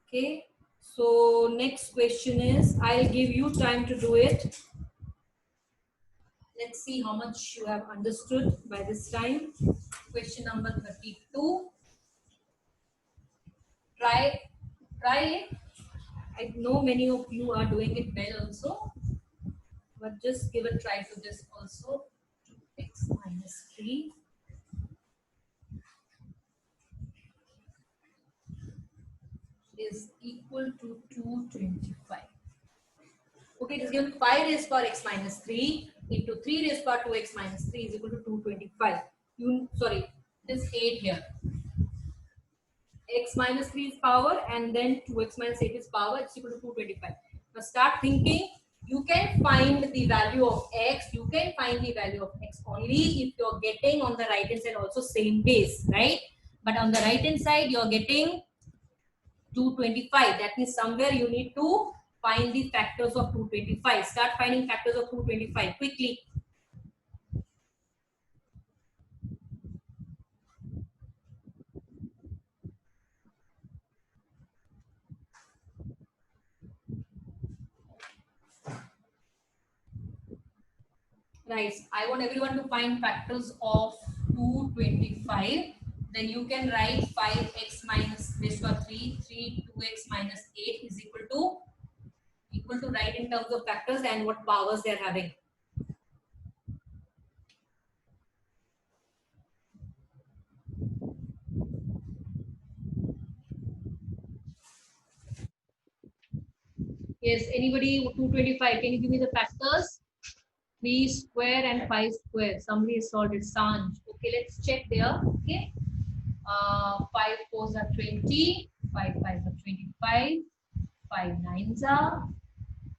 Okay, so next question is, I'll give you time to do it. Let's see how much you have understood by this time. Question number 32. Try it. I know many of you are doing it well also, but just give a try to this also. X minus 3 is equal to 225. Okay, it is given 5 raised power x minus 3 into 3 raised power 2x minus 3 is equal to 225. This 8 here. X minus 3 is power and then 2x minus 8 is power. It's equal to 225. Now start thinking. You can find the value of x. You can find the value of x only if you're getting on the right hand side also same base, right? But on the right hand side, you're getting 225. That means somewhere you need to find the factors of 225. Start finding factors of 225 quickly. Right. I want everyone to find factors of 225. Then you can write 5x minus raised to 3, 2x minus 8 is equal to write in terms of factors and what powers they are having. Yes, anybody 225, can you give me the factors? 3 square and 5 square. Somebody has solved it. Sanj. Okay, let's check there. Okay. 5 fours are 20. 5 fives are 25. 5 nines are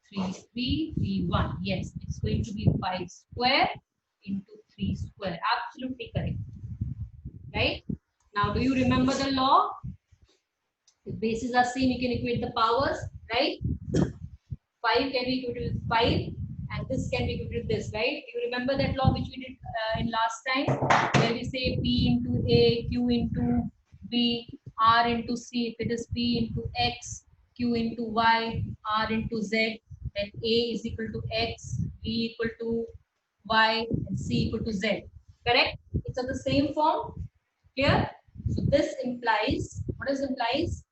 3 3 3 1. Yes, it's going to be 5 square into 3 square. Absolutely correct. Right? Now, do you remember the law? If bases are same, you can equate the powers, right? 5 can be equated with 5 and this can be equated with this, right? You remember that law which we did in last time where we say P into A, Q into B, R into C. If it is P into X, Q into Y, R into Z, then A is equal to X, B equal to Y, and C equal to Z. Correct? It's of the same form. Clear? So this implies, what does implies?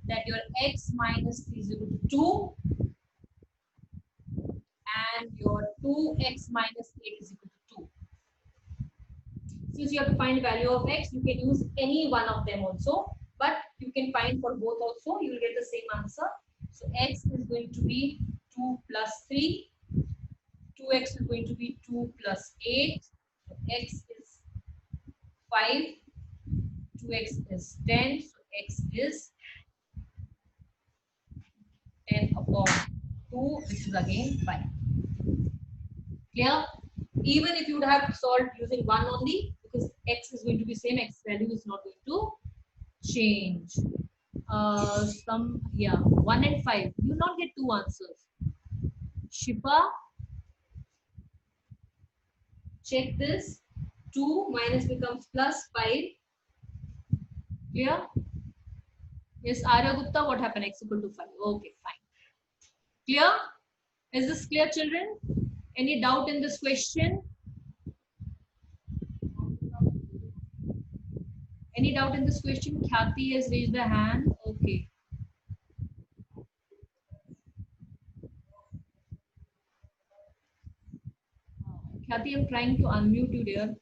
That your X minus 3 is equal to 2 and your 2x minus 8 is equal to 2. Since you have to find the value of x, you can use any one of them also, but you can find for both also, you will get the same answer. So x is going to be 2 plus 3, 2x is going to be 2 plus 8, so x is 5, 2x is 10, so x is 10 upon 2, which is again 5. Clear? Even if you would have solved using 1 only, because x is going to be same, x value is not going to change. 1 and 5. You will not get 2 answers. Shipa, check this. 2 minus becomes plus 5. Clear? Yes, Arya Gupta, what happened? X equal to 5. Okay, fine. Clear? Is this clear, children? Any doubt in this question? Any doubt in this question? Khyati has raised the hand. Okay. Khyati, I'm trying to unmute you dear.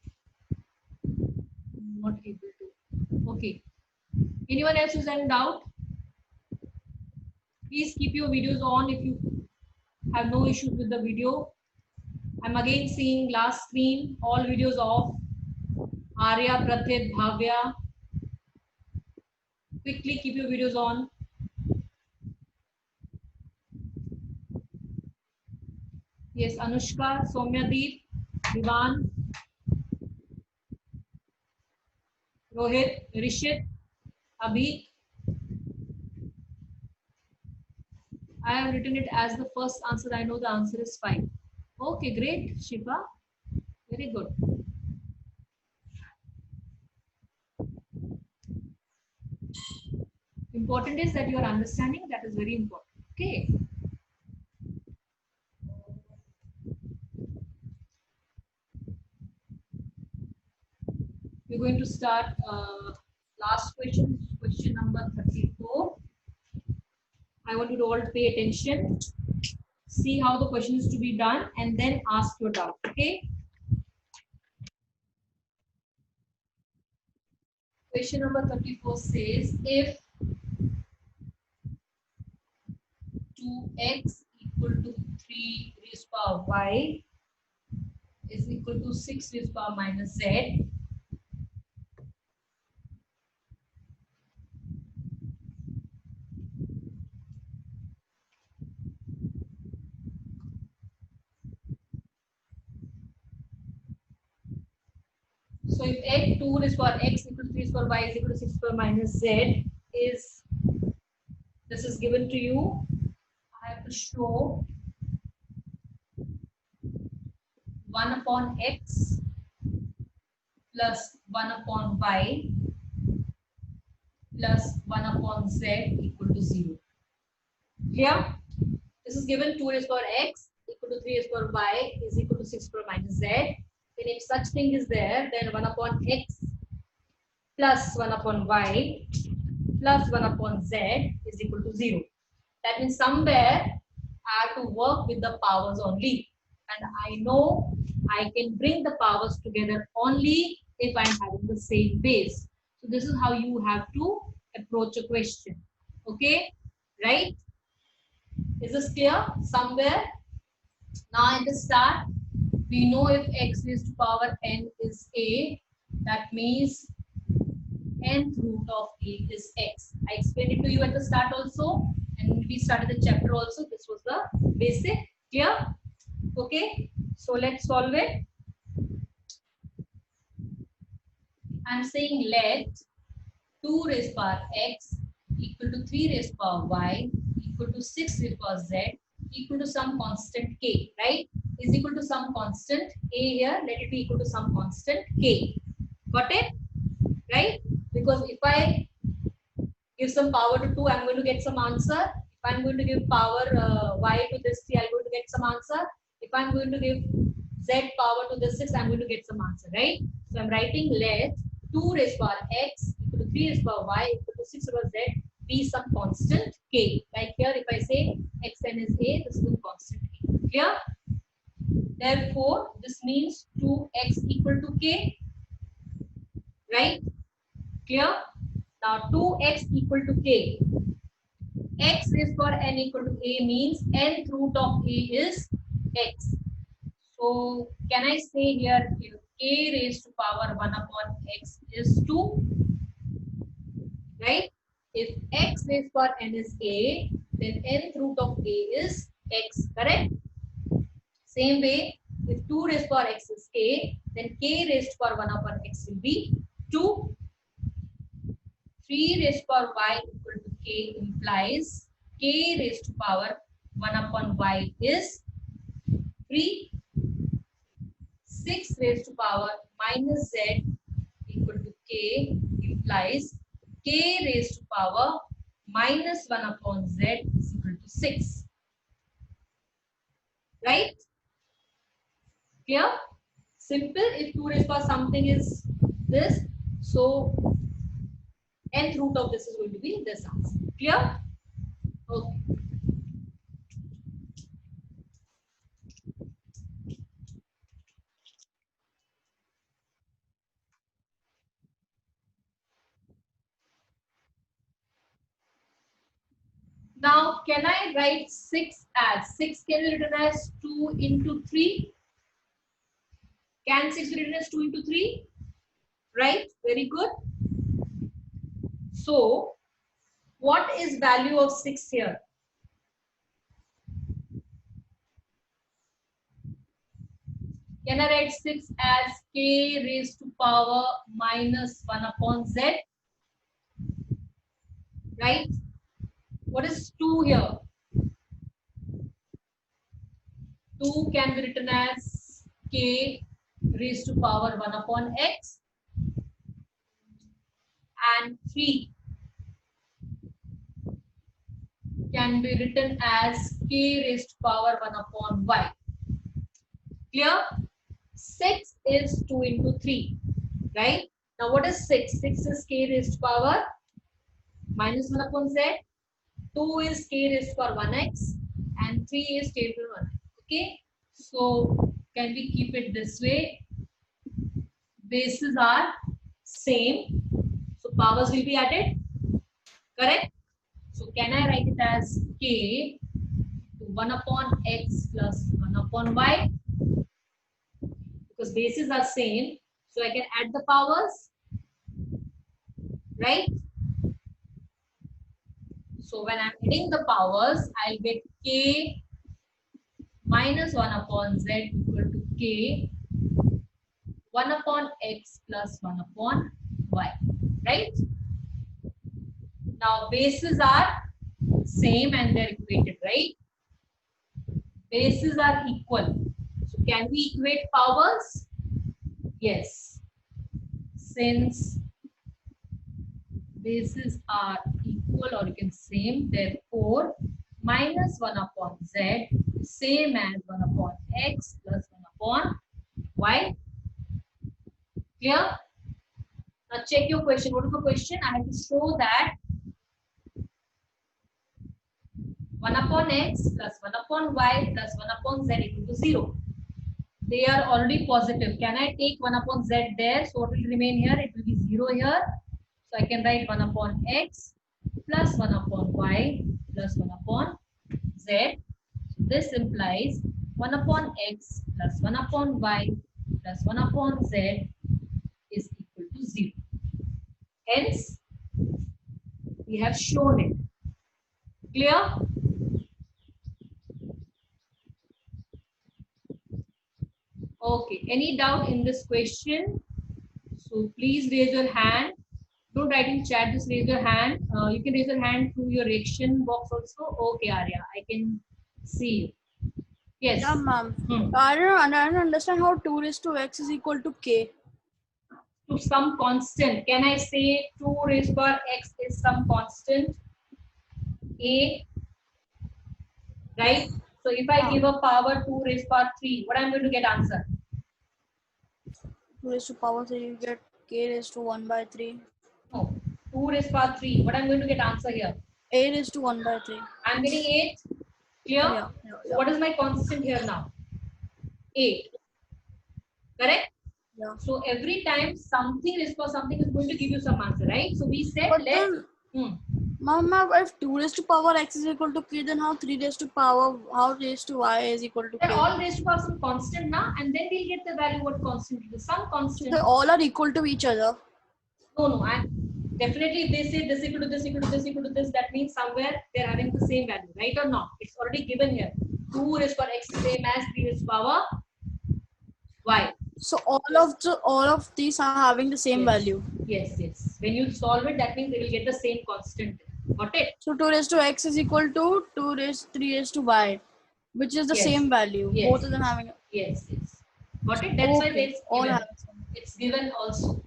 Not able to. Okay. Anyone else who's in doubt? Please keep your videos on if you have no issues with the video. I'm again seeing last screen, all videos off. Arya, Prathit, Bhavya. Quickly keep your videos on. Yes, Anushka, Soumyadeep, Divan, Rohit, Rishit, Abhi. I have written it as the first answer. I know the answer is 5. Okay, great, Shiva. Very good. Important is that you are understanding. That is very important. Okay. We're going to start last question, question number 34. I want you to all pay attention. See how the question is to be done and then ask your doubt. Okay. Question number 34 says if 2x equal to 3 raised power y is equal to 6 raised power minus z. So if x 2 raised power x equal to 3 raised power y is equal to 6 raised power minus z is, this is given to you. I have to show 1 upon x plus 1 upon y plus 1 upon z equal to 0. Here, this is given 2 raised power x equal to 3 raised power y is equal to 6 power minus z. Then if such thing is there, then 1 upon x plus 1 upon y plus 1 upon z is equal to 0. That means somewhere I have to work with the powers only. And I know I can bring the powers together only if I'm having the same base. So this is how you have to approach a question. Okay, right? Is this clear? Somewhere. Now at the start, we know if x raised to power n is a, that means nth root of a is x. I explained it to you at the start also, and we started the chapter also. This was the basic. Clear? Okay. So let's solve it. I'm saying let 2 raised power x equal to 3 raised power y equal to 6 raised power z equal to some constant k, right? Is equal to some constant a here. Let it be equal to some constant k. Got it? Right? Because if I give some power to 2, I'm going to get some answer. If I'm going to give power y to this 3, I'm going to get some answer. If I'm going to give z power to this 6, I'm going to get some answer, right? So I'm writing let 2 raised power x equal to 3 raised power y equal to 6 over z be some constant k. Like here, if I say xn is a, this is the constant k. Clear? Therefore, this means 2x equal to k, right? Clear? Now 2x equal to k. X raised power n equal to a means nth root of a is x. So can I say here if k raised to power 1 upon x is 2, right? If x raised power n is a, then nth root of a is x, correct? Same way, if 2 raised power x is k, then k raised power 1 upon x will be 2. 3 raised power y equal to k implies k raised to power 1 upon y is 3. 6 raised to power minus z equal to k implies k raised to power minus 1 upon z is equal to 6. Right? Clear? Simple. If 2 raised power something is this, so nth root of this is going to be this answer. Clear? Okay. Now, can I write 6 as 6 can be written as 2 into 3? Can 6 be written as 2 into 3? Right? Very good. So, what is value of 6 here? Can I write 6 as k raised to power minus 1 upon z? Right? What is 2 here? 2 can be written as k raised to power 1 upon x, and 3 can be written as k raised to power 1 upon y. Clear? 6 is 2 into 3, right? Now what is 6? 6 is k raised to power minus 1 upon z, 2 is k raised to power 1x, and 3 is k raised to power 1. Okay, so can we keep it this way? Bases are same, so powers will be added, correct? So can I write it as k to 1 upon x plus 1 upon y? Because bases are same, so I can add the powers, right? So when I'm adding the powers, I'll get k minus 1 upon z equal to k 1 upon x plus 1 upon y, right? Now bases are same and they're equated, right? Bases are equal. So can we equate powers? Yes. Since bases are equal, or you can same, therefore minus 1 upon z same as 1 upon x plus 1 upon y. Clear? Now check your question. What is the question? I have to show that 1 upon x plus 1 upon y plus 1 upon z equal to 0. They are already positive. Can I take 1 upon z there? So what will remain here? It will be 0 here. So I can write 1 upon x plus 1 upon y plus 1 upon z. So this implies 1 upon x plus 1 upon y plus 1 upon z is equal to 0. Hence, we have shown it. Clear? Okay. Any doubt in this question? So please raise your hand. Don't write in chat, just raise your hand. You can raise your hand through your reaction box also. Okay, Arya, I can see you. Yes. Yeah, ma'am. I don't understand how 2 raised to x is equal to k. To some constant. Can I say 2 raised to power x is some constant? A. Right? So if I give a power 2 raised to power 3, what I'm going to get answer? 2 raised to power 3, you get k raised to 1 by 3. No. 2 raised to power 3. What I'm going to get answer here? 8 raised to 1 by 3. I'm getting 8. Clear? Yeah. So what is my constant here now? 8. Correct? Yeah. So every time something is for something is going to give you some answer, right? So we said But let. Ma'am, if 2 raised to power x is equal to k, then how 3 raised to power, how raised to y is equal to They're k? all raised to power some constant now, and then we'll get the value what constant it is. Some constant. So they all are equal to each other. No, and definitely if they say this equal to this equal to this equal to this, that means somewhere they're having the same value, right or not? It's already given here. 2 raised to power x is same as 3 raised to power y. So all of these are having the same value. Yes. When you solve it, that means they will get the same constant. Got it? So 2 raised to x is equal to 3 raised to y, which is the same value. Yes. Both of them having. Yes. Got it? That's why it's All given. have. It's given also.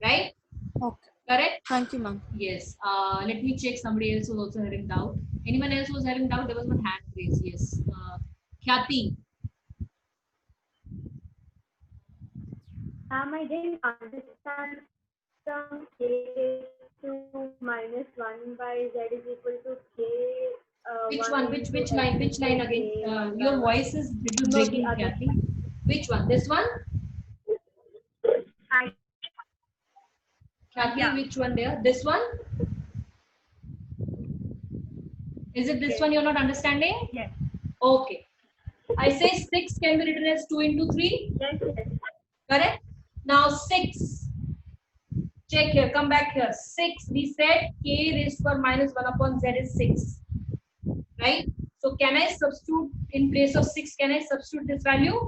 Right? Okay. Correct? Thank you, ma'am. Yes. Let me check. Somebody else was also having doubt. Anyone else was having doubt? There was one hand raised. Yes. Khyati. I didn't understand from k to minus 1 by z is equal to k. Which one? Which line? Which line again? Your voice is little breaking, Khyati. Which one? This one? Khyati, which one there? This one? Is it this one you're not understanding? Yes. Okay. I say 6 can be written as 2 into 3. Yes, yes. Correct? Now 6. Check here. Come back here. 6. We said k raised to power minus 1 upon z is 6. Right? So can I substitute in place of 6? Can I substitute this value?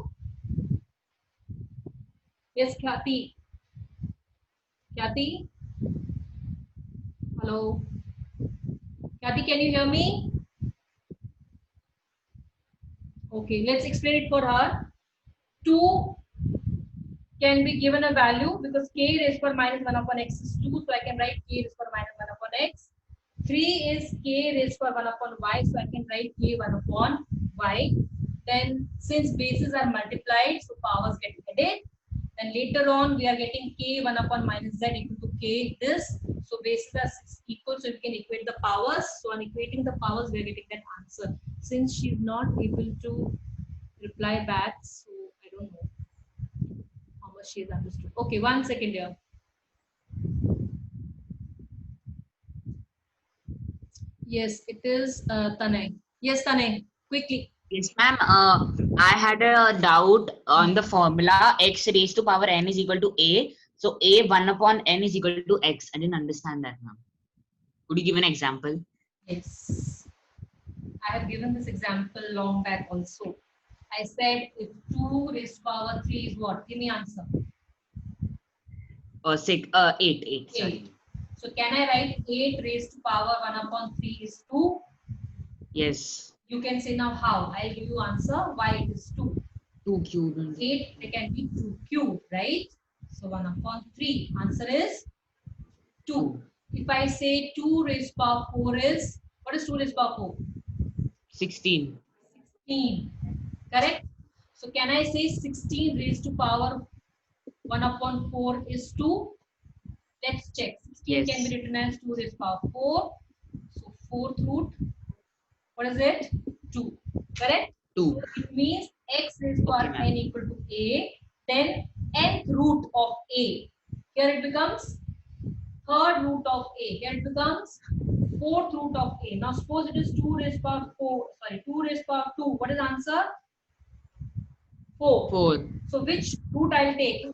Yes, Khyati. Khyati? Hello? Khyati, can you hear me? Okay, let's explain it for her. 2 can be given a value because k raised to power minus 1 upon x is 2. So I can write k raised to power minus 1 upon x. 3 is k raised to power 1 upon y. So I can write k 1 upon y. Then since bases are multiplied, so powers get added. Then later on, we are getting k 1 upon minus z equal to k this. So bases are equal, so we can equate the powers. So on equating the powers, we are getting that answer. Since she is not able to reply back, so I don't know how much she has understood. Okay, 1 second here. Yes, it is Tanay. Yes, Tanay, quickly. Yes, ma'am. I had a doubt on the formula x raised to power n is equal to a. So a 1 upon n is equal to x. I didn't understand that, ma'am. Could you give an example? Yes. I have given this example long back also. I said if 2 raised to power 3 is what? Give me answer. 8. Sorry. 8. So can I write 8 raised to power 1 upon 3 is 2? Yes. You can say now how? I'll give you answer why it is 2. 2 cubed. 8, they can be 2 cubed, right? So 1 upon 3. Answer is 2. If I say 2 raised to power 4 is, what is 2 raised to power 4? 16. 16. Correct? So can I say 16 raised to power 1 upon 4 is 2? Let's check. 16 can be written as 2 raised to power 4. So 4th root, what is it? 2. Correct? 2. So it means x raised to power n equal to a. Then nth root of a. Here it becomes third root of a. Here it becomes fourth root of a. Now suppose it is 2 raised to power 4. Sorry, 2 raised to power 2. What is the answer? 4. 4. So which root I'll take?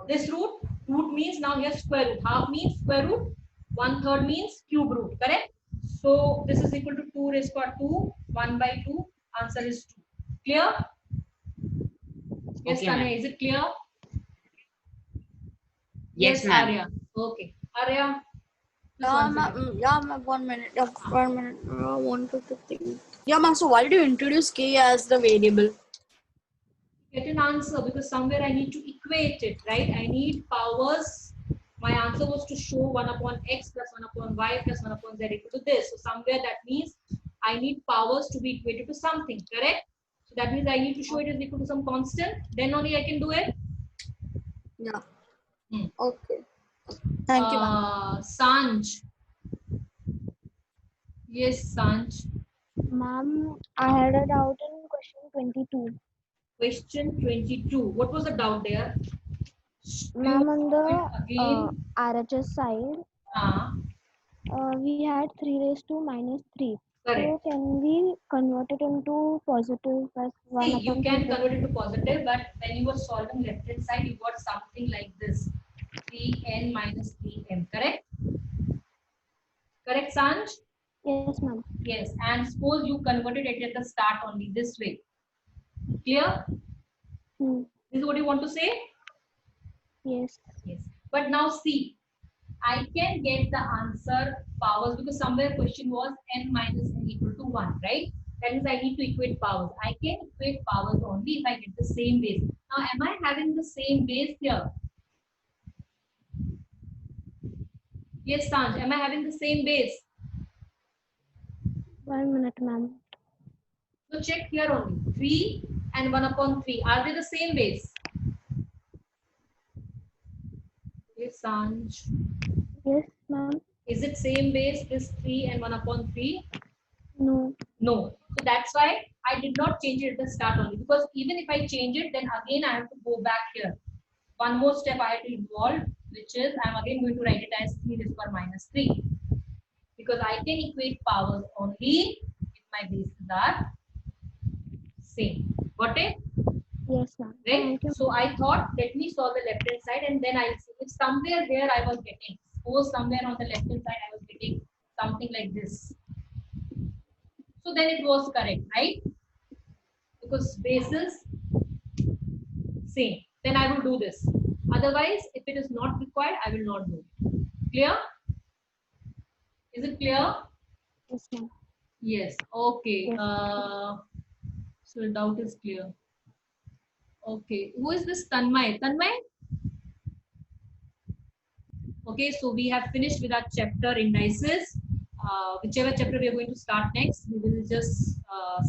This root. Root means now here square root. Half means square root. 1/3 means cube root. Correct? So this is equal to 2 raised to power 2. 1 by 2. Answer is 2. Clear? Yes, Okay, Tanya, ma'am. is it clear? Yes, ma'am. Arya. Okay. Arya. Yeah, ma'am, 1 minute. 1 minute. I wanted to think. Yeah, ma'am. So why did you introduce k as the variable? Get an answer because somewhere I need to equate it, right? I need powers. My answer was to show 1 upon x plus 1 upon y plus 1 upon z equal to this. So somewhere that means I need powers to be equated to something, correct? So that means I need to show it is equal to some constant. Then only I can do it. Yeah. Okay. Thank you, ma'am. Sanj. Yes, Sanj. Ma'am, I had a doubt in question 22. Question 22. What was the doubt there? Ma'am, on the again. RHS side, we had 3 raised to minus 3. Correct. So can we convert it into positive plus 1 See, you upon can 3? convert it to positive, but when you were solving left hand side, you got something like this. 3n minus 3m, correct? Correct, Sanj? Yes, ma'am. Yes, and suppose you converted it at the start only this way. Clear? This is what you want to say? Yes. Yes. But now see, I can get the answer powers because somewhere question was n minus n equal to 1, right? That means I need to equate powers. I can equate powers only if I get the same base. Now, am I having the same base here? Yes, Sanj, am I having the same base? 1 minute, ma'am. So check here only. 3 and 1 upon 3. Are they the same base? Yes, Sanj. Yes, ma'am. Is it same base, this 3 and 1 upon 3? No. No. So that's why I did not change it at the start only. Because even if I change it, then again I have to go back here. One more step I have to involve, which is I'm again going to write it as 3 raised to power minus 3. because I can equate powers only if my bases are same. Got it? Yes, ma'am. Right? Thank you. So I thought, let me solve the left hand side and then I'll see if somewhere here I was getting, suppose somewhere on the left hand side I was getting something like this. So then it was correct, right? Because bases same. Then I will do this. Otherwise, if it is not required, I will not do it. Clear? Is it clear? Yes, ma'am. Yes. Okay. Yes. So the doubt is clear. Okay. Who is this Tanmay? Tanmay? Okay. So we have finished with our chapter indices. Whichever chapter we are going to start next, we will just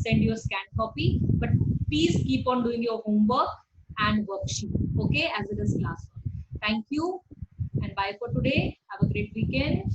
send you a scanned copy. But please keep on doing your homework and worksheet. Okay, as it is class. Thank you and bye for today. Have a great weekend.